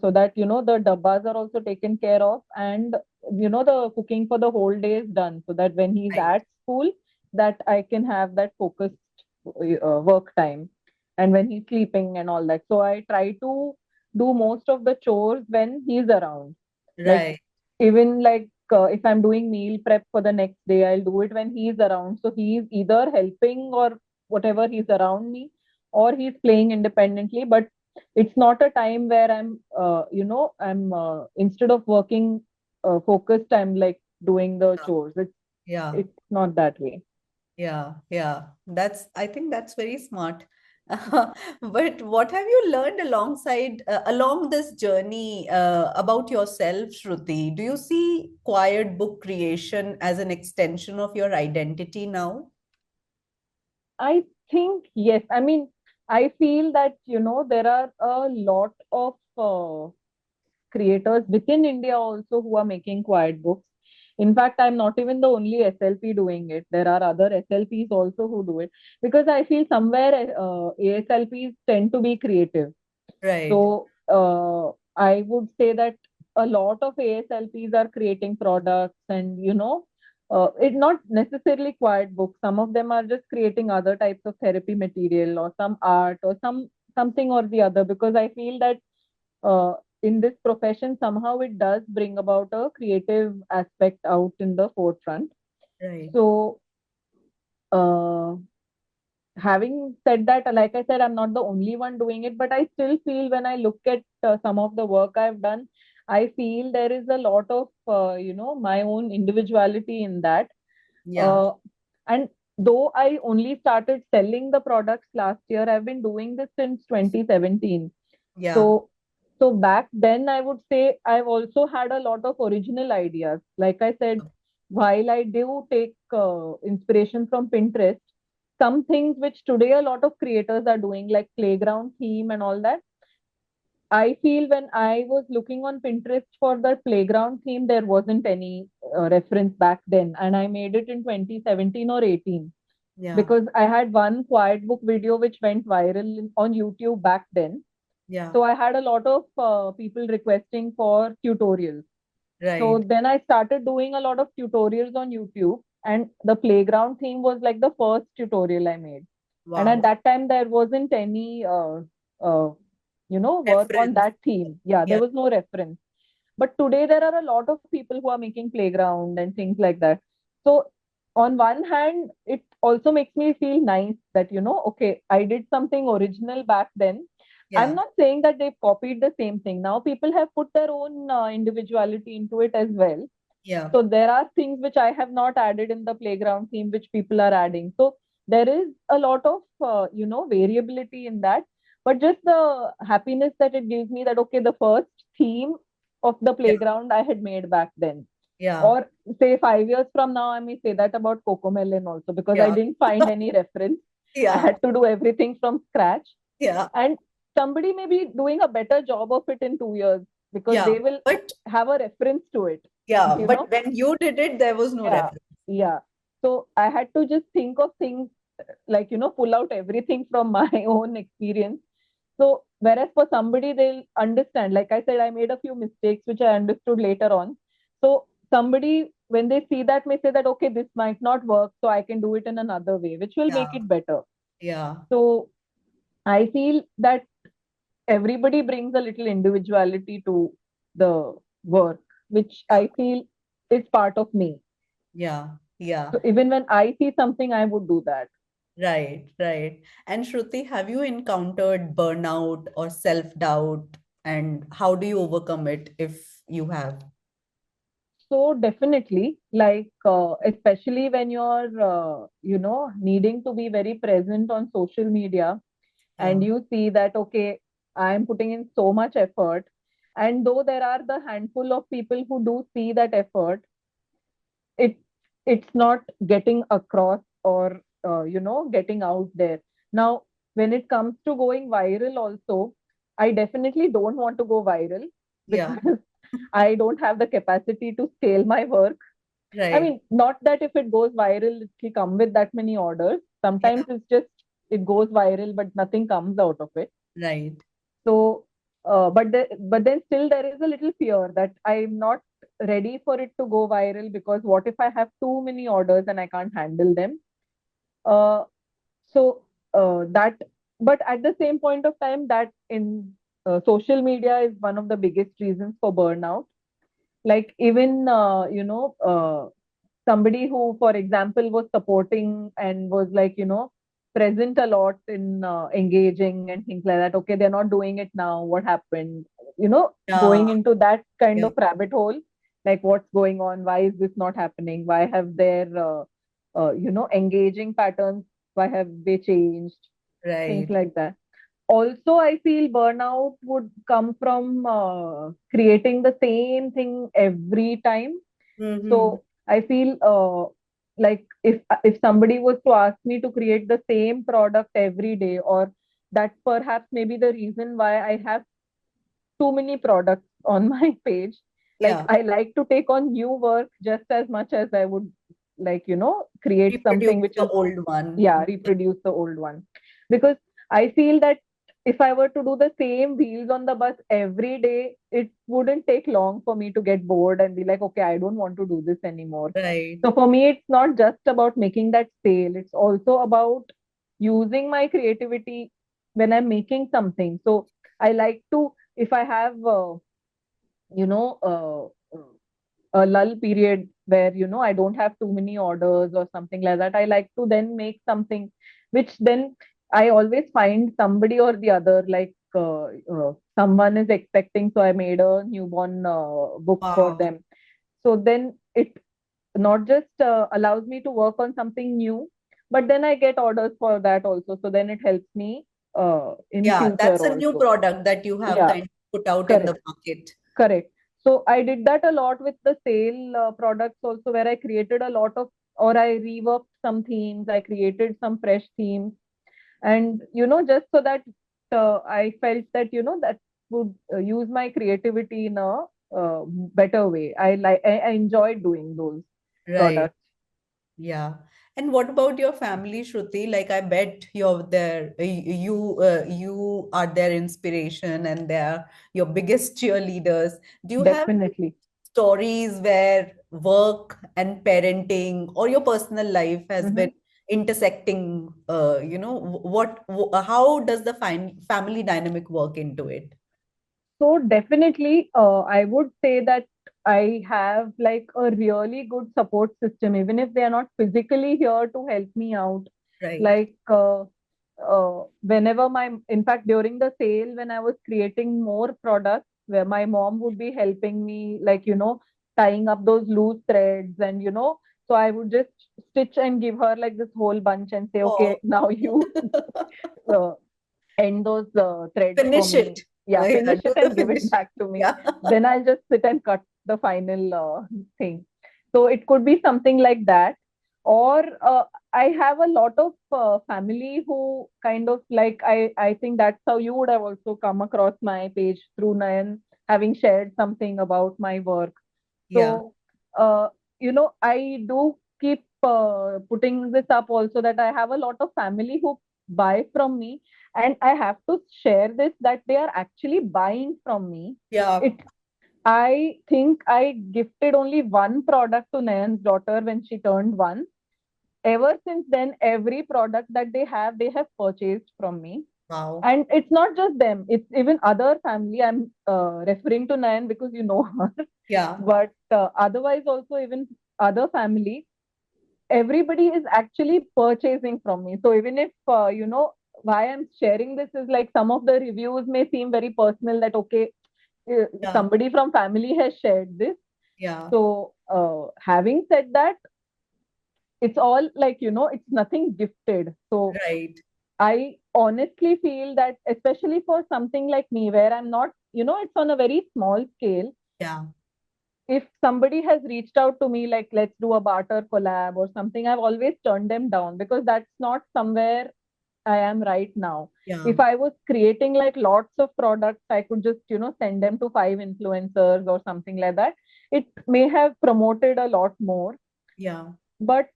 so that the dabbas are also taken care of, and the cooking for the whole day is done, so that when he's Right. at school, that I can have that focused work time, and when he's sleeping and all that. So I try to do most of the chores when he's around. Like, Right. even like, if I'm doing meal prep for the next day, I'll do it when he's around. So he's either helping or whatever, he's around me, or he's playing independently. But it's not a time where I'm instead of working focused, I'm like doing the chores. Yeah. It's not that way. Yeah, yeah. I think that's very smart. But what have you learned along this journey about yourself, Shruti? Do you see quiet book creation as an extension of your identity now? I think yes. I mean, I feel that there are a lot of creators within India also who are making quiet books. In fact, I'm not even the only SLP doing it. There are other SLPs also who do it, because I feel somewhere ASLPs tend to be creative. Right, So I would say that a lot of ASLPs are creating products, and it's not necessarily quiet books. Some of them are just creating other types of therapy material, or some art, or something or the other. Because I feel that uh, in this profession, somehow it does bring about a creative aspect out in the forefront. right. So uh, having said that, like I said, I'm not the only one doing it, but I still feel, when I look at some of the work I've done, I feel there is a lot of my own individuality in that. Yeah, uh, and though I only started selling the products last year, I've been doing this since 2017. yeah, So, so back then, I would say I've also had a lot of original ideas. Like I said, while I do take inspiration from Pinterest, some things which today a lot of creators are doing, like playground theme and all that, I feel when I was looking on Pinterest for the playground theme, there wasn't any reference back then. And I made it in 2017 or 18, yeah, because I had one quiet book video which went viral on YouTube back then. yeah. So I had a lot of people requesting for tutorials. So Right. then I started doing a lot of tutorials on YouTube, and the playground theme was like the first tutorial I made. And at Wow. that time, there wasn't any, work on Reference. that theme. Yeah, there Yeah, was no reference. But today, there are a lot of people who are making playground and things like that. So, on one hand, it also makes me feel nice that, okay, I did something original back then. I'm yeah, not saying that they've copied the same thing. Now, people have put their own individuality into it as well. yeah, So there are things which I have not added in the playground theme, which people are adding. So there is a lot of variability in that. But just the happiness that it gives me, that okay, the first theme of the yeah, playground I had made back then. yeah, Or say 5 years from now, I may say that about Cocomelon also, because I yeah, didn't find any reference. I yeah, had to do everything from scratch. yeah, And somebody may be doing a better job of it in 2 years, because yeah. they will But have a reference to it. yeah, You but know? when you did it, there was no Yeah, reference. yeah. So I had to just think of things, like, pull out everything from my own experience. So, whereas for somebody, they'll understand. Like I said, I made a few mistakes which I understood later on. So, somebody, when they see that, may say that, okay, this might not work, so I can do it in another way, which will make Yeah, it better. yeah, So, I feel that everybody brings a little individuality to the work, which yeah, I feel is part of me. yeah, yeah. So even when I see something, I would do that. Right, right. And Shruti, have you encountered burnout or self-doubt, and how do you overcome it if you have? So definitely, like especially when you're, needing to be very present on social media, and Yeah, you see that, okay, I am putting in so much effort. And though there are the handful of people who do see that effort, it it's not getting across, or getting out there. Now, when it comes to going viral also, I definitely don't want to go viral, yeah, because I don't have the capacity to scale my work. I right. mean, not that if it goes viral, it will come with that many orders. Yeah, Sometimes it's just, it goes viral, but nothing comes out of it. right. So but then still there is a little fear that I'm not ready for it to go viral, because what if I have too many orders and I can't handle them? Uh, so that, but at the same point of time, that in social media is one of the biggest reasons for burnout. Like even somebody who, for example, was supporting and was like, present a lot in engaging and things like that. Okay, they're not doing it now. What happened? Yeah, Going into that kind yeah, of rabbit hole, like what's going on? Why is this not happening? Why have their, engaging patterns? Why have they changed? Things right. like that. Also, I feel burnout would come from creating the same thing every time. Mm-hmm. So I feel like if somebody was to ask me to create the same product every day, or that perhaps maybe the reason why I have too many products on my page. Like Yeah, I like to take on new work just as much as I would like, create reproduce something which the is, old one. yeah, reproduce the old one. Because I feel that if I were to do the same wheels on the bus every day, it wouldn't take long for me to get bored and be like, okay, I don't want to do this anymore. Right. So for me, it's not just about making that sale, it's also about using my creativity when I'm making something. So I like to, if I have, you know, a lull period where, I don't have too many orders or something like that, I like to then make something which then I always find somebody or the other, like someone is expecting. So I made a newborn book for Wow. them. So then it not just allows me to work on something new, but then I get orders for that also. So then it helps me in Yeah, future that's a new also. product that you have Yeah, kind of put out in the correct, market. correct. So I did that a lot with the sale products also, where I created a lot of, or I reworked some themes, I created some fresh themes, and just so that I felt that that would use my creativity in a better way. I enjoyed doing those Right. products. Yeah. And what about your family, Shruti? Like, I bet you're there, you are their inspiration and they're your biggest cheerleaders. Do you have Definitely. stories where work and parenting or your personal life has been Mhm. intersecting? How does the family dynamic work into it? So definitely, I would say that I have like a really good support system, even if they are not physically here to help me out. Right. Like whenever in fact, during the sale, when I was creating more products, where my mom would be helping me, like, tying up those loose threads, and, so I would just stitch and give her like this whole bunch and say, Oh. okay, now you uh, end those threads for Finish me. it. Yeah, Yeah, finish do it the and give it finishing. back to me. Yeah. Then I'll just sit and cut the final thing. So it could be something like that. Or I have a lot of family who kind of like, I think that's how you would have also come across my page through Nayan, having shared something about my work. Yeah. So, I do keep putting this up also, that I have a lot of family who buy from me, and I have to share this, that they are actually buying from me. Yeah. It, I think I gifted only one product to Nayan's daughter when she turned one. Ever since then, every product that they have purchased from me. Wow. And it's not just them, it's even other family. I'm referring to Nayan because you know her. Yeah. But otherwise, also, even other family, everybody is actually purchasing from me. So even if, why I'm sharing this is like, some of the reviews may seem very personal, that, okay, Yeah. somebody from family has shared this. Yeah. So, having said that, it's all like, it's nothing gifted. So Right. I honestly feel that, especially for something like me, where I'm not, it's on a very small scale. Yeah. If somebody has reached out to me, like, let's do a barter collab or something, I've always turned them down, because that's not somewhere I am right now. Yeah. If I was creating like lots of products, I could just, send them to five influencers or something like that. It may have promoted a lot more. Yeah. But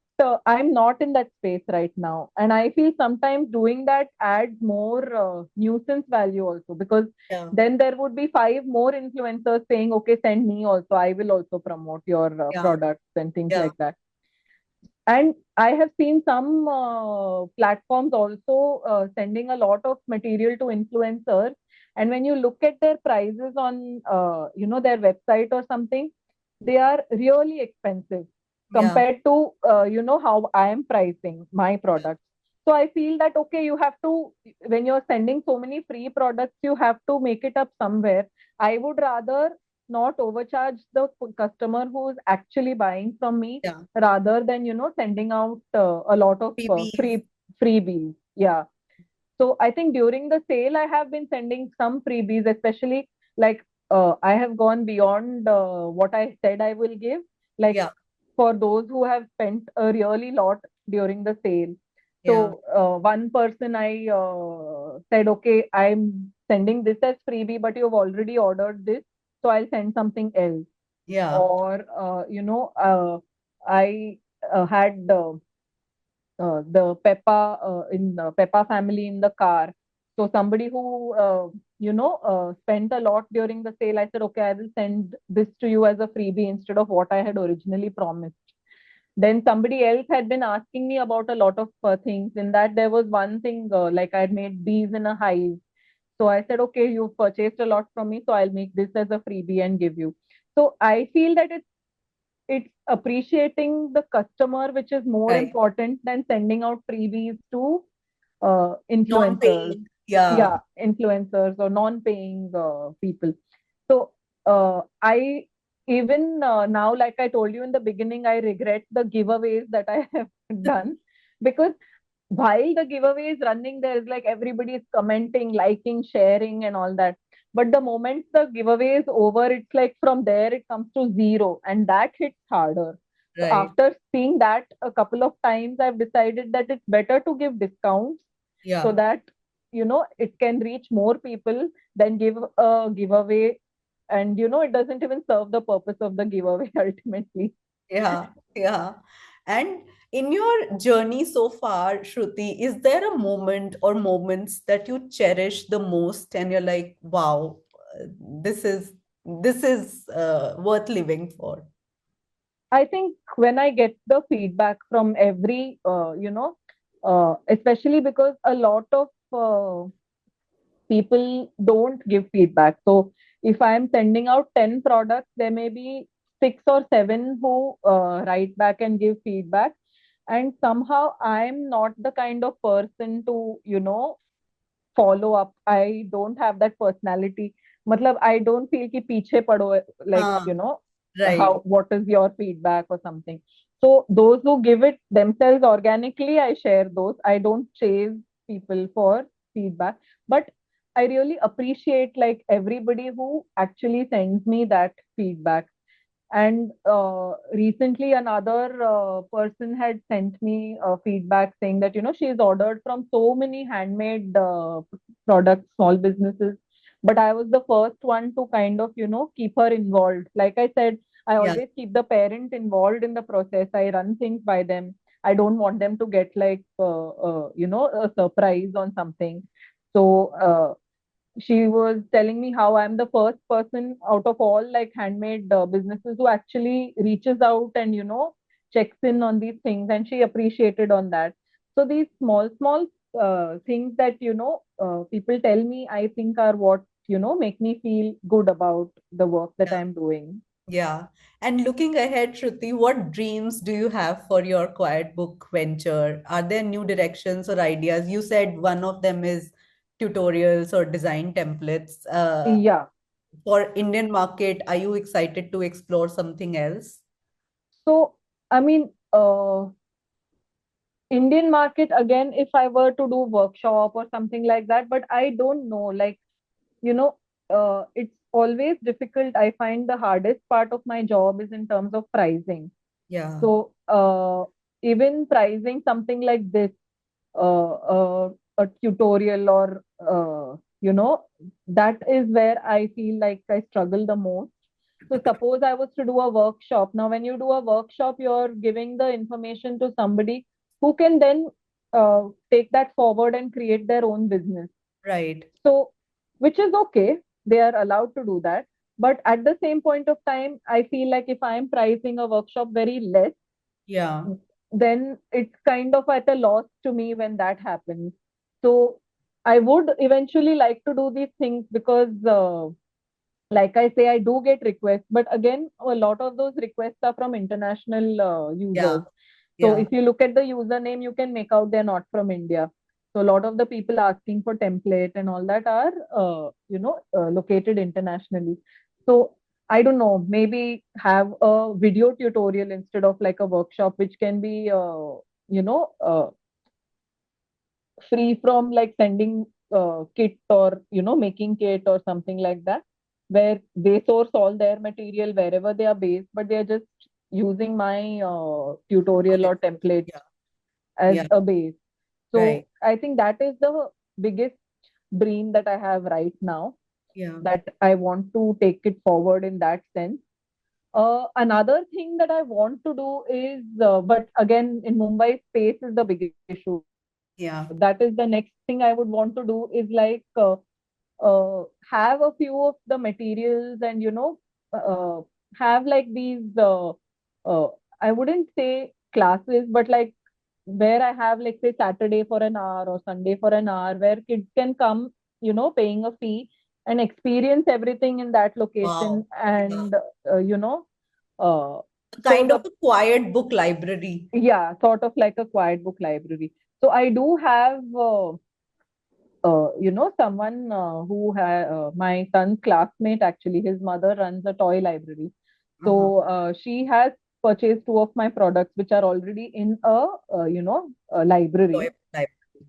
I'm not in that space right now. And I feel sometimes doing that adds more nuisance value also, because Yeah. then there would be five more influencers saying, okay, send me also. I will also promote your Yeah. products and things Yeah. like that. And I have seen some platforms also sending a lot of material to influencers. And when you look at their prices on, their website or something, they are really expensive Yeah. compared to, how I am pricing my products. So I feel that, okay, you have to, when you're sending so many free products, you have to make it up somewhere. I would rather not overcharge the customer who is actually buying from me, Yeah. rather than sending out a lot of Freebies. freebies. Yeah. So I think during the sale I have been sending some freebies, especially like I have gone beyond what I said I will give, like Yeah. for those who have spent a really lot during the sale. Yeah. So one person I said, okay, I'm sending this as freebie, but you've already ordered this, so I'll send something else. Yeah. Or I had the Peppa in Peppa family in the car. So somebody who spent a lot during the sale, I said, okay, I will send this to you as a freebie instead of what I had originally promised. Then somebody else had been asking me about a lot of things. In that, there was one thing like I had made bees in a hive. So I said, okay, you've purchased a lot from me, so I'll make this as a freebie and give you. So I feel that it's appreciating the customer, which is more Right. important than sending out freebies to influencers. Non-paying. Yeah. Yeah, influencers or non-paying people. So I even now, like I told you in the beginning, I regret the giveaways that I have done, because while the giveaway is running, there is like everybody is commenting, liking, sharing, and all that. But the moment the giveaway is over, it's like from there it comes to zero, and that hits harder. So Right. after seeing that a couple of times, I've decided that it's better to give discounts so Yeah. that it can reach more people than give a giveaway, and it doesn't even serve the purpose of the giveaway ultimately. Yeah. Yeah. And in your journey so far, Shruti, is there a moment or moments that you cherish the most and you're like, wow, this is worth living for? I think when I get the feedback from every, especially because a lot of people don't give feedback. So if I'm sending out 10 products, there may be six or seven who write back and give feedback. And somehow I'm not the kind of person to, follow up. I don't have that personality. Matlab, I don't feel ki piche pado, like, Ah, right. how, what is your feedback or something. So those who give it themselves organically, I share those. I don't chase people for feedback. But I really appreciate like everybody who actually sends me that feedback. And recently, another person had sent me feedback saying that, she's ordered from so many handmade products, small businesses. But I was the first one to kind of, keep her involved. Like I said, I Yeah. always keep the parent involved in the process. I run things by them. I don't want them to get like, a surprise on something. So, she was telling me how I'm the first person out of all like handmade businesses who actually reaches out and checks in on these things, and she appreciated on that. So these small things that people tell me, I think are what make me feel good about the work that Yeah. I'm doing. Yeah. And looking ahead, Shruti, what dreams do you have for your quiet book venture? Are there new directions or ideas? You said one of them is tutorials or design templates. Yeah. For Indian market, are you excited to explore something else? So I mean, Indian market again, if I were to do workshop or something like that, but I don't know, like, you know, it's always difficult. I find the hardest part of my job is in terms of pricing. Yeah. So even pricing something like this, a tutorial or, that is where I feel like I struggle the most. So suppose I was to do a workshop. Now, when you do a workshop, you're giving the information to somebody who can then take that forward and create their own business. Right. So, which is okay. They are allowed to do that. But at the same point of time, I feel like if I'm pricing a workshop very less, Yeah. then it's kind of at a loss to me when that happens. So I would eventually like to do these things because, like I say, I do get requests, but again, a lot of those requests are from international Yeah. users. So Yeah. if you look at the username, you can make out they're not from India. So a lot of the people asking for template and all that are, located internationally. So I don't know, maybe have a video tutorial instead of like a workshop, which can be, you know, uh, free from like sending kit or making kit or something like that, where they source all their material wherever they are based, but they are just using my tutorial or template Yeah. as Yeah. a base. Right. So I think that is the biggest dream that I have right now, Yeah. that I want to take it forward in that sense. Another thing that I want to do is, but again, in Mumbai, space is the biggest issue. That is Yeah. the next thing I would want to do is like have a few of the materials and, uh, have like these, uh, I wouldn't say classes, but like where I have like say Saturday for an hour or Sunday for an hour where kids can come, paying a fee and experience everything in that location Wow. Yeah. and, uh, you know, uh, show Kind of the, a quiet book library. yeah, sort of like a quiet book library. So I do have, someone my son's classmate, actually, his mother runs a toy library. Uh-huh. So she has purchased two of my products, which are already in a library. Library.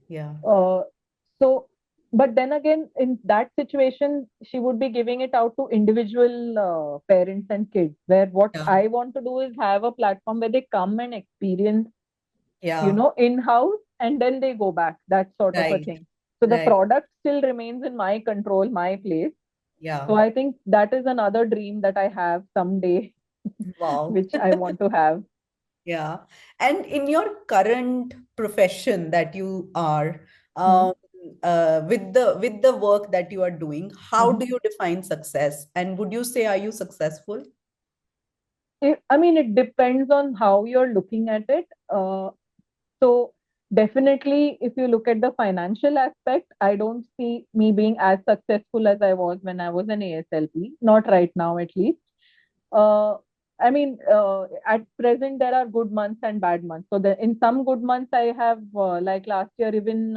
Yeah. Uh, so, but then again, in that situation, she would be giving it out to individual parents and kids. Where what Yeah. I want to do is have a platform where they come and experience, Yeah. in-house, and then they go back, that sort of a Right. thing. So the Right. product still remains in my control, my place. Yeah. So I think that is another dream that I have someday, Wow. which I want to have. Yeah. And in your current profession that you are, Hmm. um, with the work that you are doing, how Hmm. do you define success? And would you say, are you successful? I mean, it depends on how you're looking at it. So definitely, if you look at the financial aspect, I don't see me being as successful as I was when I was an ASLP. Not right now, at least. Uh, I mean, at present there are good months and bad months. So in some good months, I have like last year even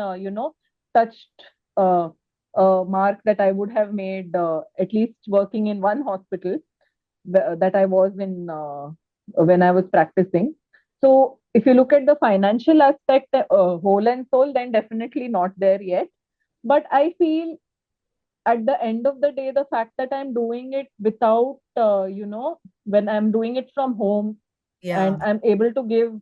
touched uh, a mark that I would have made at least working in one hospital that I was in when I was practicing. So if you look at the financial aspect, whole and soul, then definitely not there yet. But I feel at the end of the day, the fact that I'm doing it without, when I'm doing it from home Yeah. and I'm able to give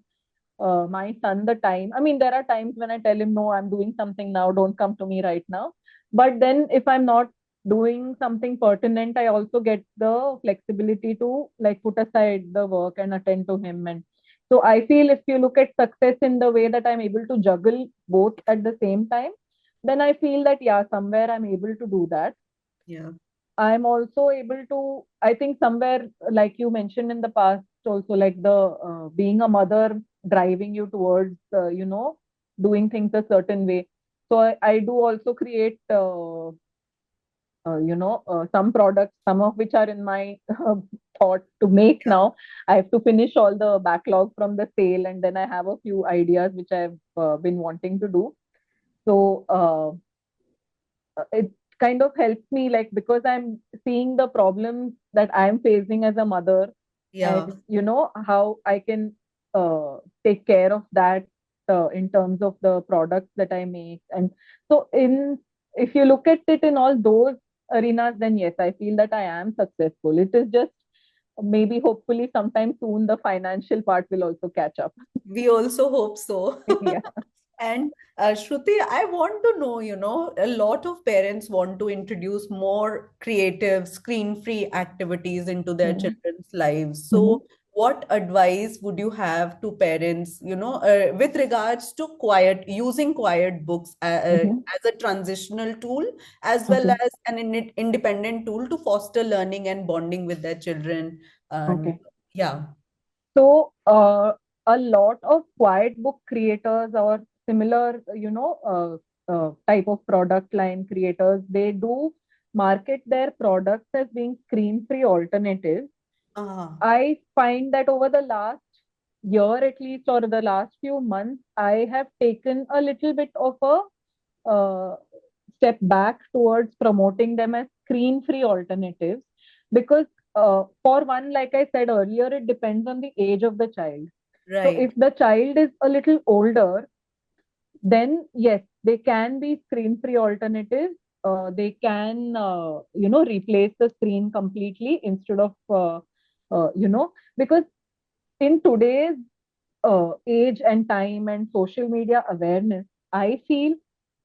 my son the time. I mean, there are times when I tell him, no, I'm doing something now, don't come to me right now. But then if I'm not doing something pertinent, I also get the flexibility to like put aside the work and attend to him. And so I feel if you look at success in the way that I'm able to juggle both at the same time, then I feel that, yeah, somewhere I'm able to do that. Yeah. I'm also able to, I think somewhere, like you mentioned in the past, also like the being a mother driving you towards, doing things a certain way. So I do also create, some products, some of which are in my thought to make now. I have to finish all the backlog from the sale, and then I have a few ideas which I've been wanting to do. So, it kind of helps me, like, because I'm seeing the problems that I'm facing as a mother, Yeah. and how I can take care of that in terms of the products that I make. And so in if you look at it in all those arenas, then yes, I feel that I am successful. It is just maybe hopefully sometime soon the financial part will also catch up. We also hope so. Yeah. And Shruti, I want to know, a lot of parents want to introduce more creative, screen-free activities into their Mhm. children's lives. Mhm. So, what advice would you have to parents, with regards to using quiet books Mhm. as a transitional tool, as well Okay. as an independent tool to foster learning and bonding with their children? And Okay. yeah. So, a lot of quiet book creators or similar, type of product line creators, they do market their products as being screen-free alternatives. Ah, I find that over the last year, at least, or the last few months, I have taken a little bit of a step back towards promoting them as screen free alternatives because, for one, like I said earlier, it depends on the age of the child. So right, if the child is a little older, then yes, they can be screen free alternatives. They can, replace the screen completely instead of, because in today's age and time and social media awareness, I feel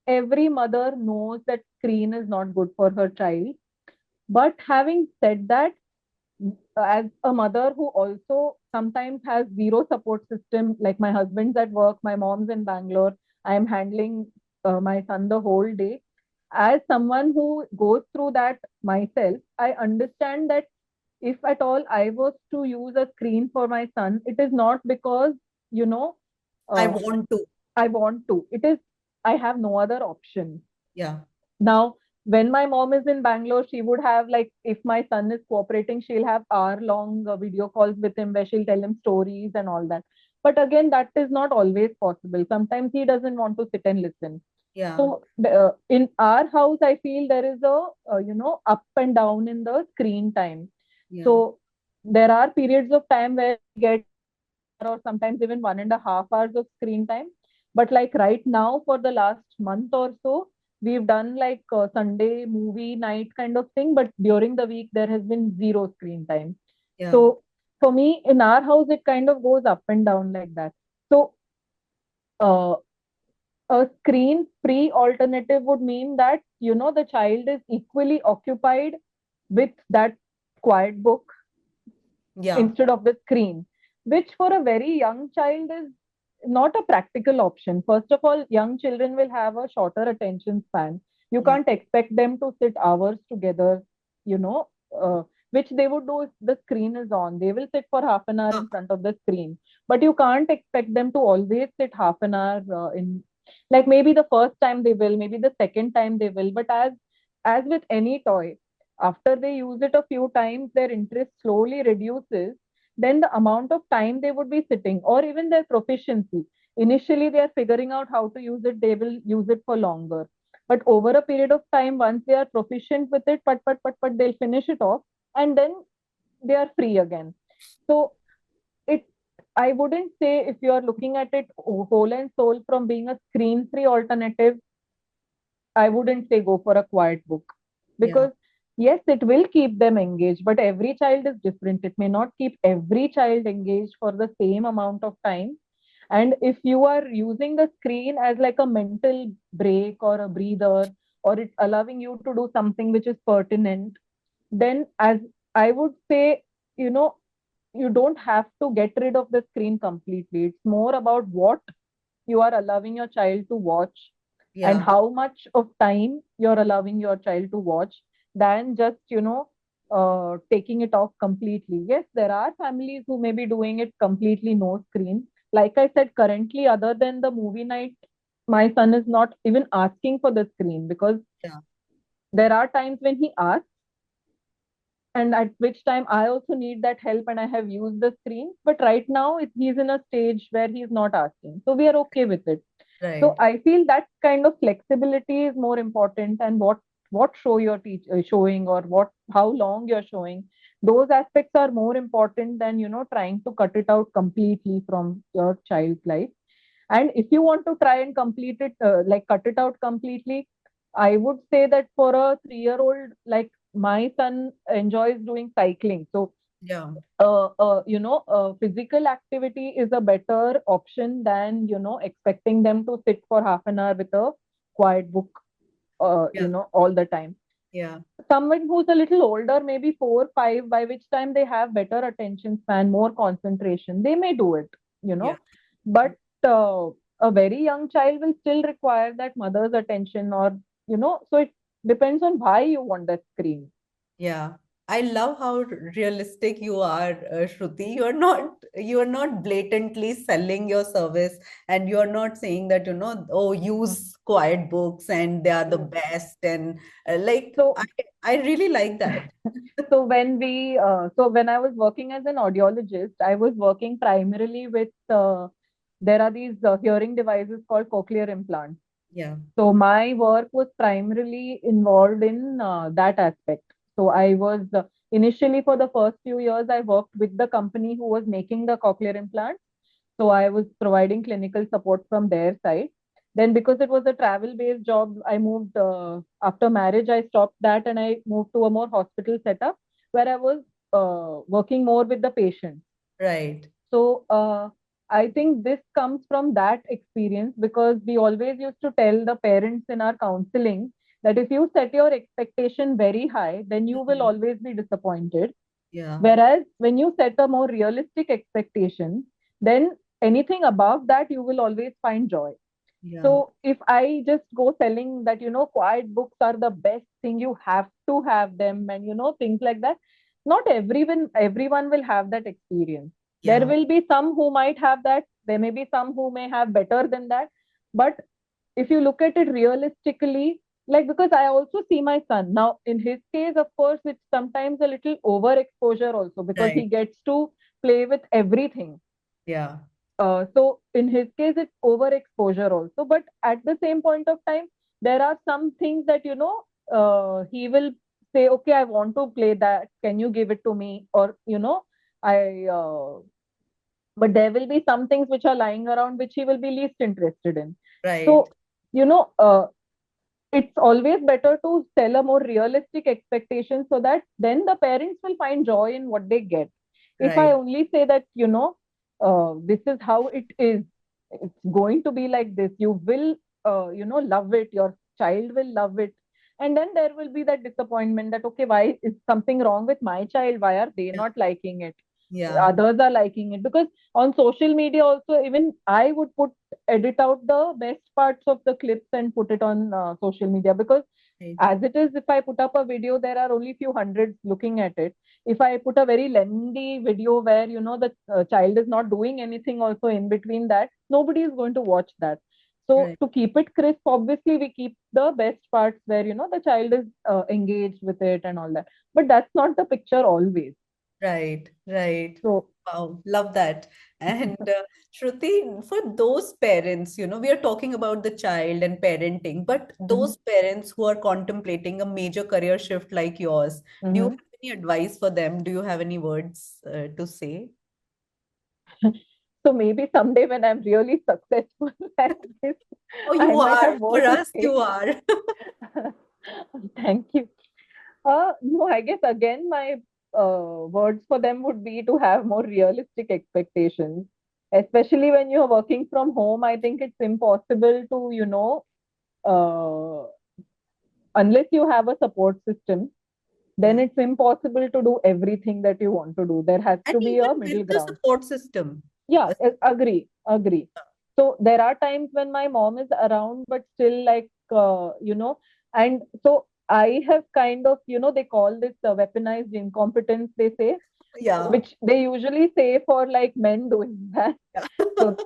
every mother knows that screen is not good for her child. But having said that, as a mother who also sometimes has zero support system, like my husband's at work, my mom's in Bangalore, I am handling my son the whole day. As someone who goes through that myself, I understand that if at all I was to use a screen for my son, it is not because, you know, I uh, want to. I want to. It is, I have no other option. Yeah, Now, when my mom is in Bangalore, she would have, like, if my son is cooperating, she'll have hour-long video calls with him where she'll tell him stories and all that. But again, that is not always possible. Sometimes he doesn't want to sit and listen. yeah, So in our house, I feel there is a, up and down in the screen time. yeah, So there are periods of time where we get 1 hour or sometimes even 1.5 hours of screen time. But like right now, for the last month or so, we've done like Sunday movie night kind of thing. But during the week, there has been zero screen time. yeah, So for me, in our house, it kind of goes up and down like that. So uh, a screen free alternative would mean that, the child is equally occupied with that quiet book yeah, instead of the screen, which for a very young child is not a practical option. First of all, young children will have a shorter attention span. You yeah, can't expect them to sit hours together, you know, which they would do if the screen is on. They will sit for half an hour yeah, in front of the screen, but you can't expect them to always sit half an hour in. Like maybe the first time they will, maybe the second time they will, but as with any toy, after they use it a few times, their interest slowly reduces. Then the amount of time they would be sitting, or even their proficiency. Initially, they are figuring out how to use it, they will use it for longer. But over a period of time, once they are proficient with it, they'll finish it off and then they are free again. So it, I wouldn't say if you are looking at it whole and soul from being a screen free alternative, I wouldn't say go for a quiet book yeah, because yes, it will keep them engaged, but every child is different. It may not keep every child engaged for the same amount of time. And if you are using the screen as like a mental break or a breather, or it's allowing you to do something which is pertinent, then as I would say, you know, you don't have to get rid of the screen completely. It's more about what you are allowing your child to watch and yeah, how much of time you're allowing your child to watch than just taking it off completely. Yes, there are families who may be doing it completely no screen. Like I said, currently, other than the movie night, my son is not even asking for the screen because yeah, there are times when he asks, and at which time I also need that help and I have used the screen. But right now, he's in a stage where he's not asking. So we are okay with it. So right, I feel that kind of flexibility is more important, and what show you're showing, or what how long you're showing. Those aspects are more important than trying to cut it out completely from your child's life. And if you want to try and complete it, like cut it out completely, I would say that for a 3-year-old, like my son enjoys doing cycling. So Yeah. Physical activity is a better option than, expecting them to sit for half an hour with a quiet book, Yeah. all the time. Yeah. Someone who's a little older, maybe 4, 5, by which time they have better attention span, more concentration, they may do it, you Yeah. know. But a very young child will still require that mother's attention, or, so it depends on why you want that screen. Yeah, I love how realistic you are, Shruti. You are not blatantly selling your service, and you are not saying that, oh, use quiet books and they are the best. And like, So I really like that. so when I was working as an audiologist, I was working primarily with there are these hearing devices called cochlear implants. Yeah, So my work was primarily involved in that aspect. So I was initially, for the first few years, I worked with the company who was making the cochlear implants. So I was providing clinical support from their side. Then, because it was a travel-based job, I moved after marriage. I stopped that and I moved to a more hospital setup where I was working more with the patient. right. So I think this comes from that experience, because we always used to tell the parents in our counseling that if you set your expectation very high, then you will Mhm. always be disappointed. Yeah, Whereas when you set a more realistic expectation, then anything above that you will always find joy. yeah, So if I just go selling that, quiet books are the best thing, you have to have them, and things like that, not everyone will have that experience. There yeah, will be some who might have that, there may be some who may have better than that. But if you look at it realistically, like, because I also see my son now, in his case, of course, it's sometimes a little overexposure also, because he right. gets to play with everything. Yeah, So in his case, it's overexposure also. But at the same point of time, there are some things that, he will say, okay, I want to play that. Can you give it to me? Or, I, but there will be some things which are lying around which he will be least interested in. right, So, you know, uh, it's always better to sell a more realistic expectation, so that then the parents will find joy in what they get. If I right. only say that, this is how it is, it's going to be like this, you will, love it, your child will love it. And then there will be that disappointment that, okay, why is something wrong with my child? Why are they Yeah, not liking it? yeah, Others are liking it. Because on social media also, even I would edit out the best parts of the clips and put it on social media, because right. as it is, if I put up a video, there are only few hundreds looking at it. If I put a very lengthy video where, the child is not doing anything also in between that, nobody is going to watch that. So Right. to keep it crisp, obviously we keep the best parts where, the child is engaged with it and all that. But that's not the picture always. Right, right. So Wow, love that. And Shruti, for those parents, we are talking about the child and parenting, but mhm, those parents who are contemplating a major career shift like yours, do you mhm. have any advice for them? Do you have any words to say? So maybe someday when I'm really successful at this, Oh, I you might are. have more For to us, say. you are. Thank you. No, I guess again, my words for them would be to have more realistic expectations, especially when you're working from home. I think it's impossible to, unless you have a support system, then Yeah. it's impossible to do everything that you want to do. There has And to be a even with middle the ground. support system. Yeah, uh, agree. So there are times when my mom is around, but still, like, and so I have kind of, they call this weaponized incompetence, they say, Yeah. which they usually say for like men doing that. Yeah. So,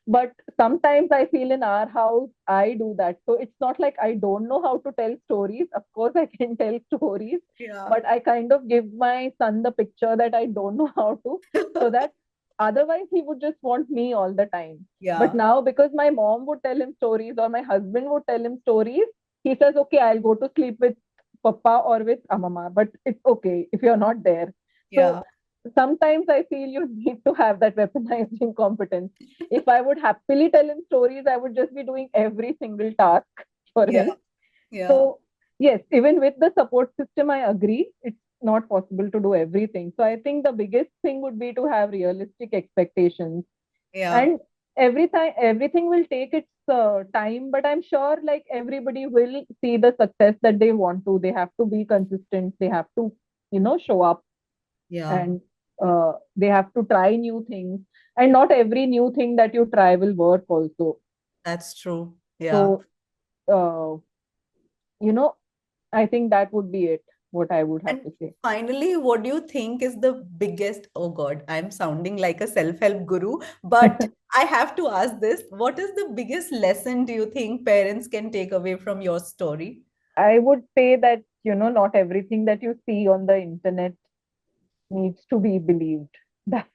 but sometimes I feel in our house, I do that. So it's not like I don't know how to tell stories. Of course, I can tell stories, Yeah. but I kind of give my son the picture that I don't know how to, so that otherwise he would just want me all the time. But Yeah. now, because my mom would tell him stories or my husband would tell him stories, he says, okay, I'll go to sleep with Papa or with Amama, but it's okay if you're not there. So Yeah. sometimes I feel you need to have that weaponized incompetence. If I would happily tell him stories, I would just be doing every single task for Yeah. him. Yeah. So, yes, even with the support system, I agree. It's not possible to do everything. So I think the biggest thing would be to have realistic expectations. Yeah. And everything will take its time, but I'm sure like everybody will see the success that they want to. They have to be consistent. They have to, show up, Yeah. and they have to try new things. And not every new thing that you try will work also. That's true. Yeah. So, uh, you know, I think that would be it, what I would have And to say. finally, what do you think is the biggest? Oh God, I'm sounding like a self-help guru, but I have to ask this. What is the biggest lesson do you think parents can take away from your story? I would say that, not everything that you see on the internet needs to be believed. That,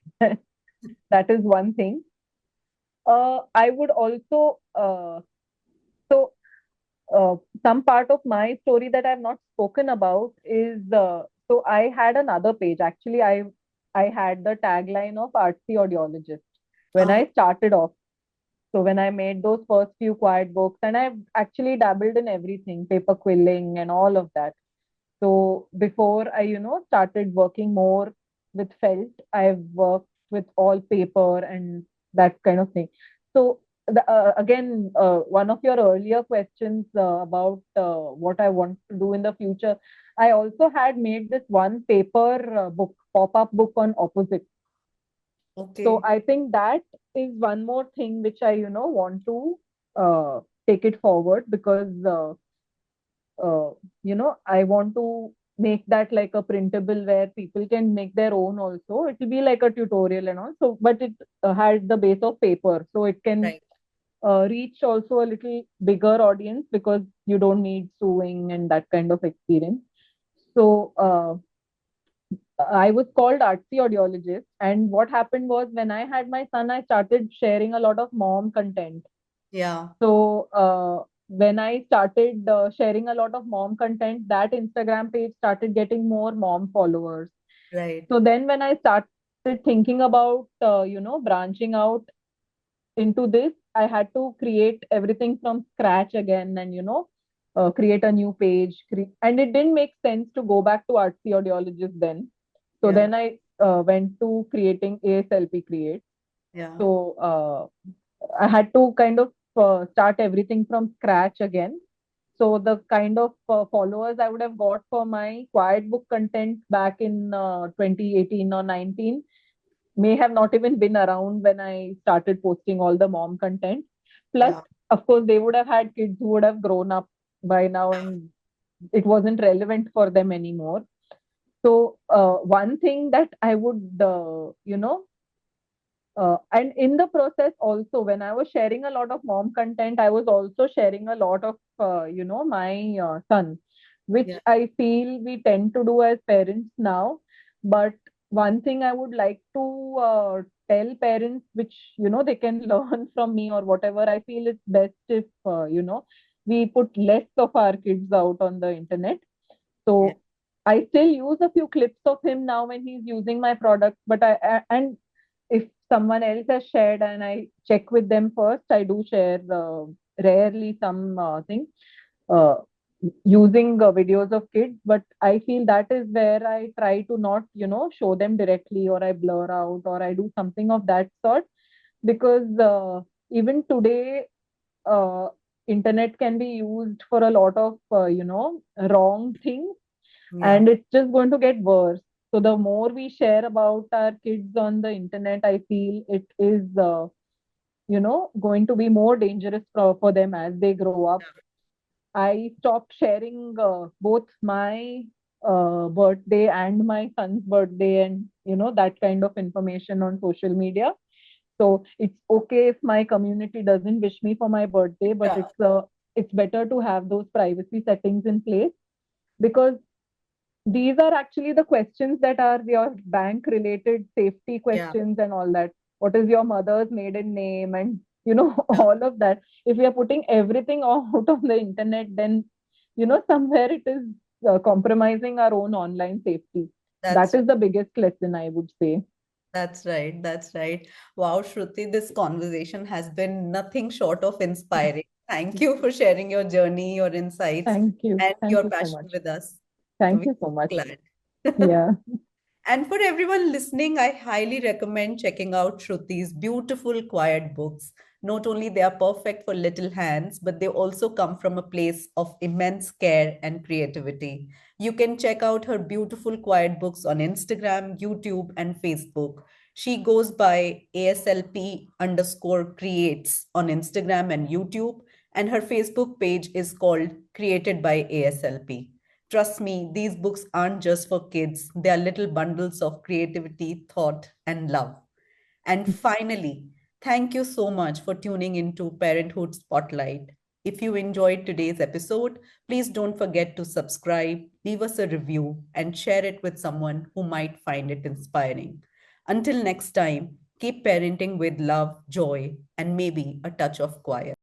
that is one thing. I would also, so some part of my story that I've not spoken about is, so I had another page. Actually, I had the tagline of artsy audiologist when Oh, I started off. So when I made those first few quiet books, and I've actually dabbled in everything, paper quilling and all of that. So before I, started working more with felt, I've worked with all paper and that kind of thing. So again, one of your earlier questions about what I want to do in the future, I also had made this one paper book, pop-up book on opposites. So okay. I think that is one more thing which I, want to take it forward, because uh, I want to make that like a printable where people can make their own also. It will be like a tutorial and all. So, but it had the base of paper, so it can Right. reach also a little bigger audience, because you don't need sewing and that kind of experience. So, I was called artsy audiologist. And what happened was, when I had my son, I started sharing a lot of mom content. Yeah. So when I started sharing a lot of mom content, that Instagram page started getting more mom followers. Right. So then when I started thinking about, branching out into this, I had to create everything from scratch again, and, create a new page. And it didn't make sense to go back to artsy audiologist then. So Yeah. then I went to creating ASLP Creates. Yeah. So I had to kind of start everything from scratch again. So the kind of followers I would have got for my quiet book content back in 2018 or 19 may have not even been around when I started posting all the mom content. Plus, Yeah. of course, they would have had kids who would have grown up by now, and it wasn't relevant for them anymore. So one thing that I would, and in the process also, when I was sharing a lot of mom content, I was also sharing a lot of, my son, which Yeah. I feel we tend to do as parents now. But one thing I would like to tell parents, which, they can learn from me or whatever, I feel it's best if, we put less of our kids out on the internet. Yeah. So I still use a few clips of him now when he's using my product, but and if someone else has shared and I check with them first, I do share rarely some things uh, using videos of kids. But I feel that is where I try to not, show them directly, or I blur out, or I do something of that sort, because even today, uh, internet can be used for a lot of, wrong things, Yeah. and it's just going to get worse. So the more we share about our kids on the internet, I feel it is, going to be more dangerous for them as they grow up. I stopped sharing both my birthday and my son's birthday, and, that kind of information on social media. So it's okay if my community doesn't wish me for my birthday, but Yeah. it's better to have those privacy settings in place, because these are actually the questions that are your bank related safety Yeah. questions and all that. What is your mother's maiden name? And, Yeah. all of that. If we are putting everything out on the internet, then, somewhere it is compromising our own online safety. That That's is the biggest lesson, I would say. That's right. That's right. Wow, Shruti, this conversation has been nothing short of inspiring. Thank you for sharing your journey, your insights, Thank you. and Thank your you so passion much. with us. Thank We're you so much. glad. Yeah. And for everyone listening, I highly recommend checking out Shruti's beautiful quiet books. Not only they are perfect for little hands, but they also come from a place of immense care and creativity. You can check out her beautiful quiet books on Instagram, YouTube, and Facebook. She goes by ASLP underscore creates on Instagram and YouTube, and her Facebook page is called Created by ASLP. Trust me, these books aren't just for kids, they are little bundles of creativity, thought, and love. And finally, thank you so much for tuning into Parenthood Spotlight. If you enjoyed today's episode, please don't forget to subscribe, leave us a review, and share it with someone who might find it inspiring. Until next time, keep parenting with love, joy, and maybe a touch of quiet.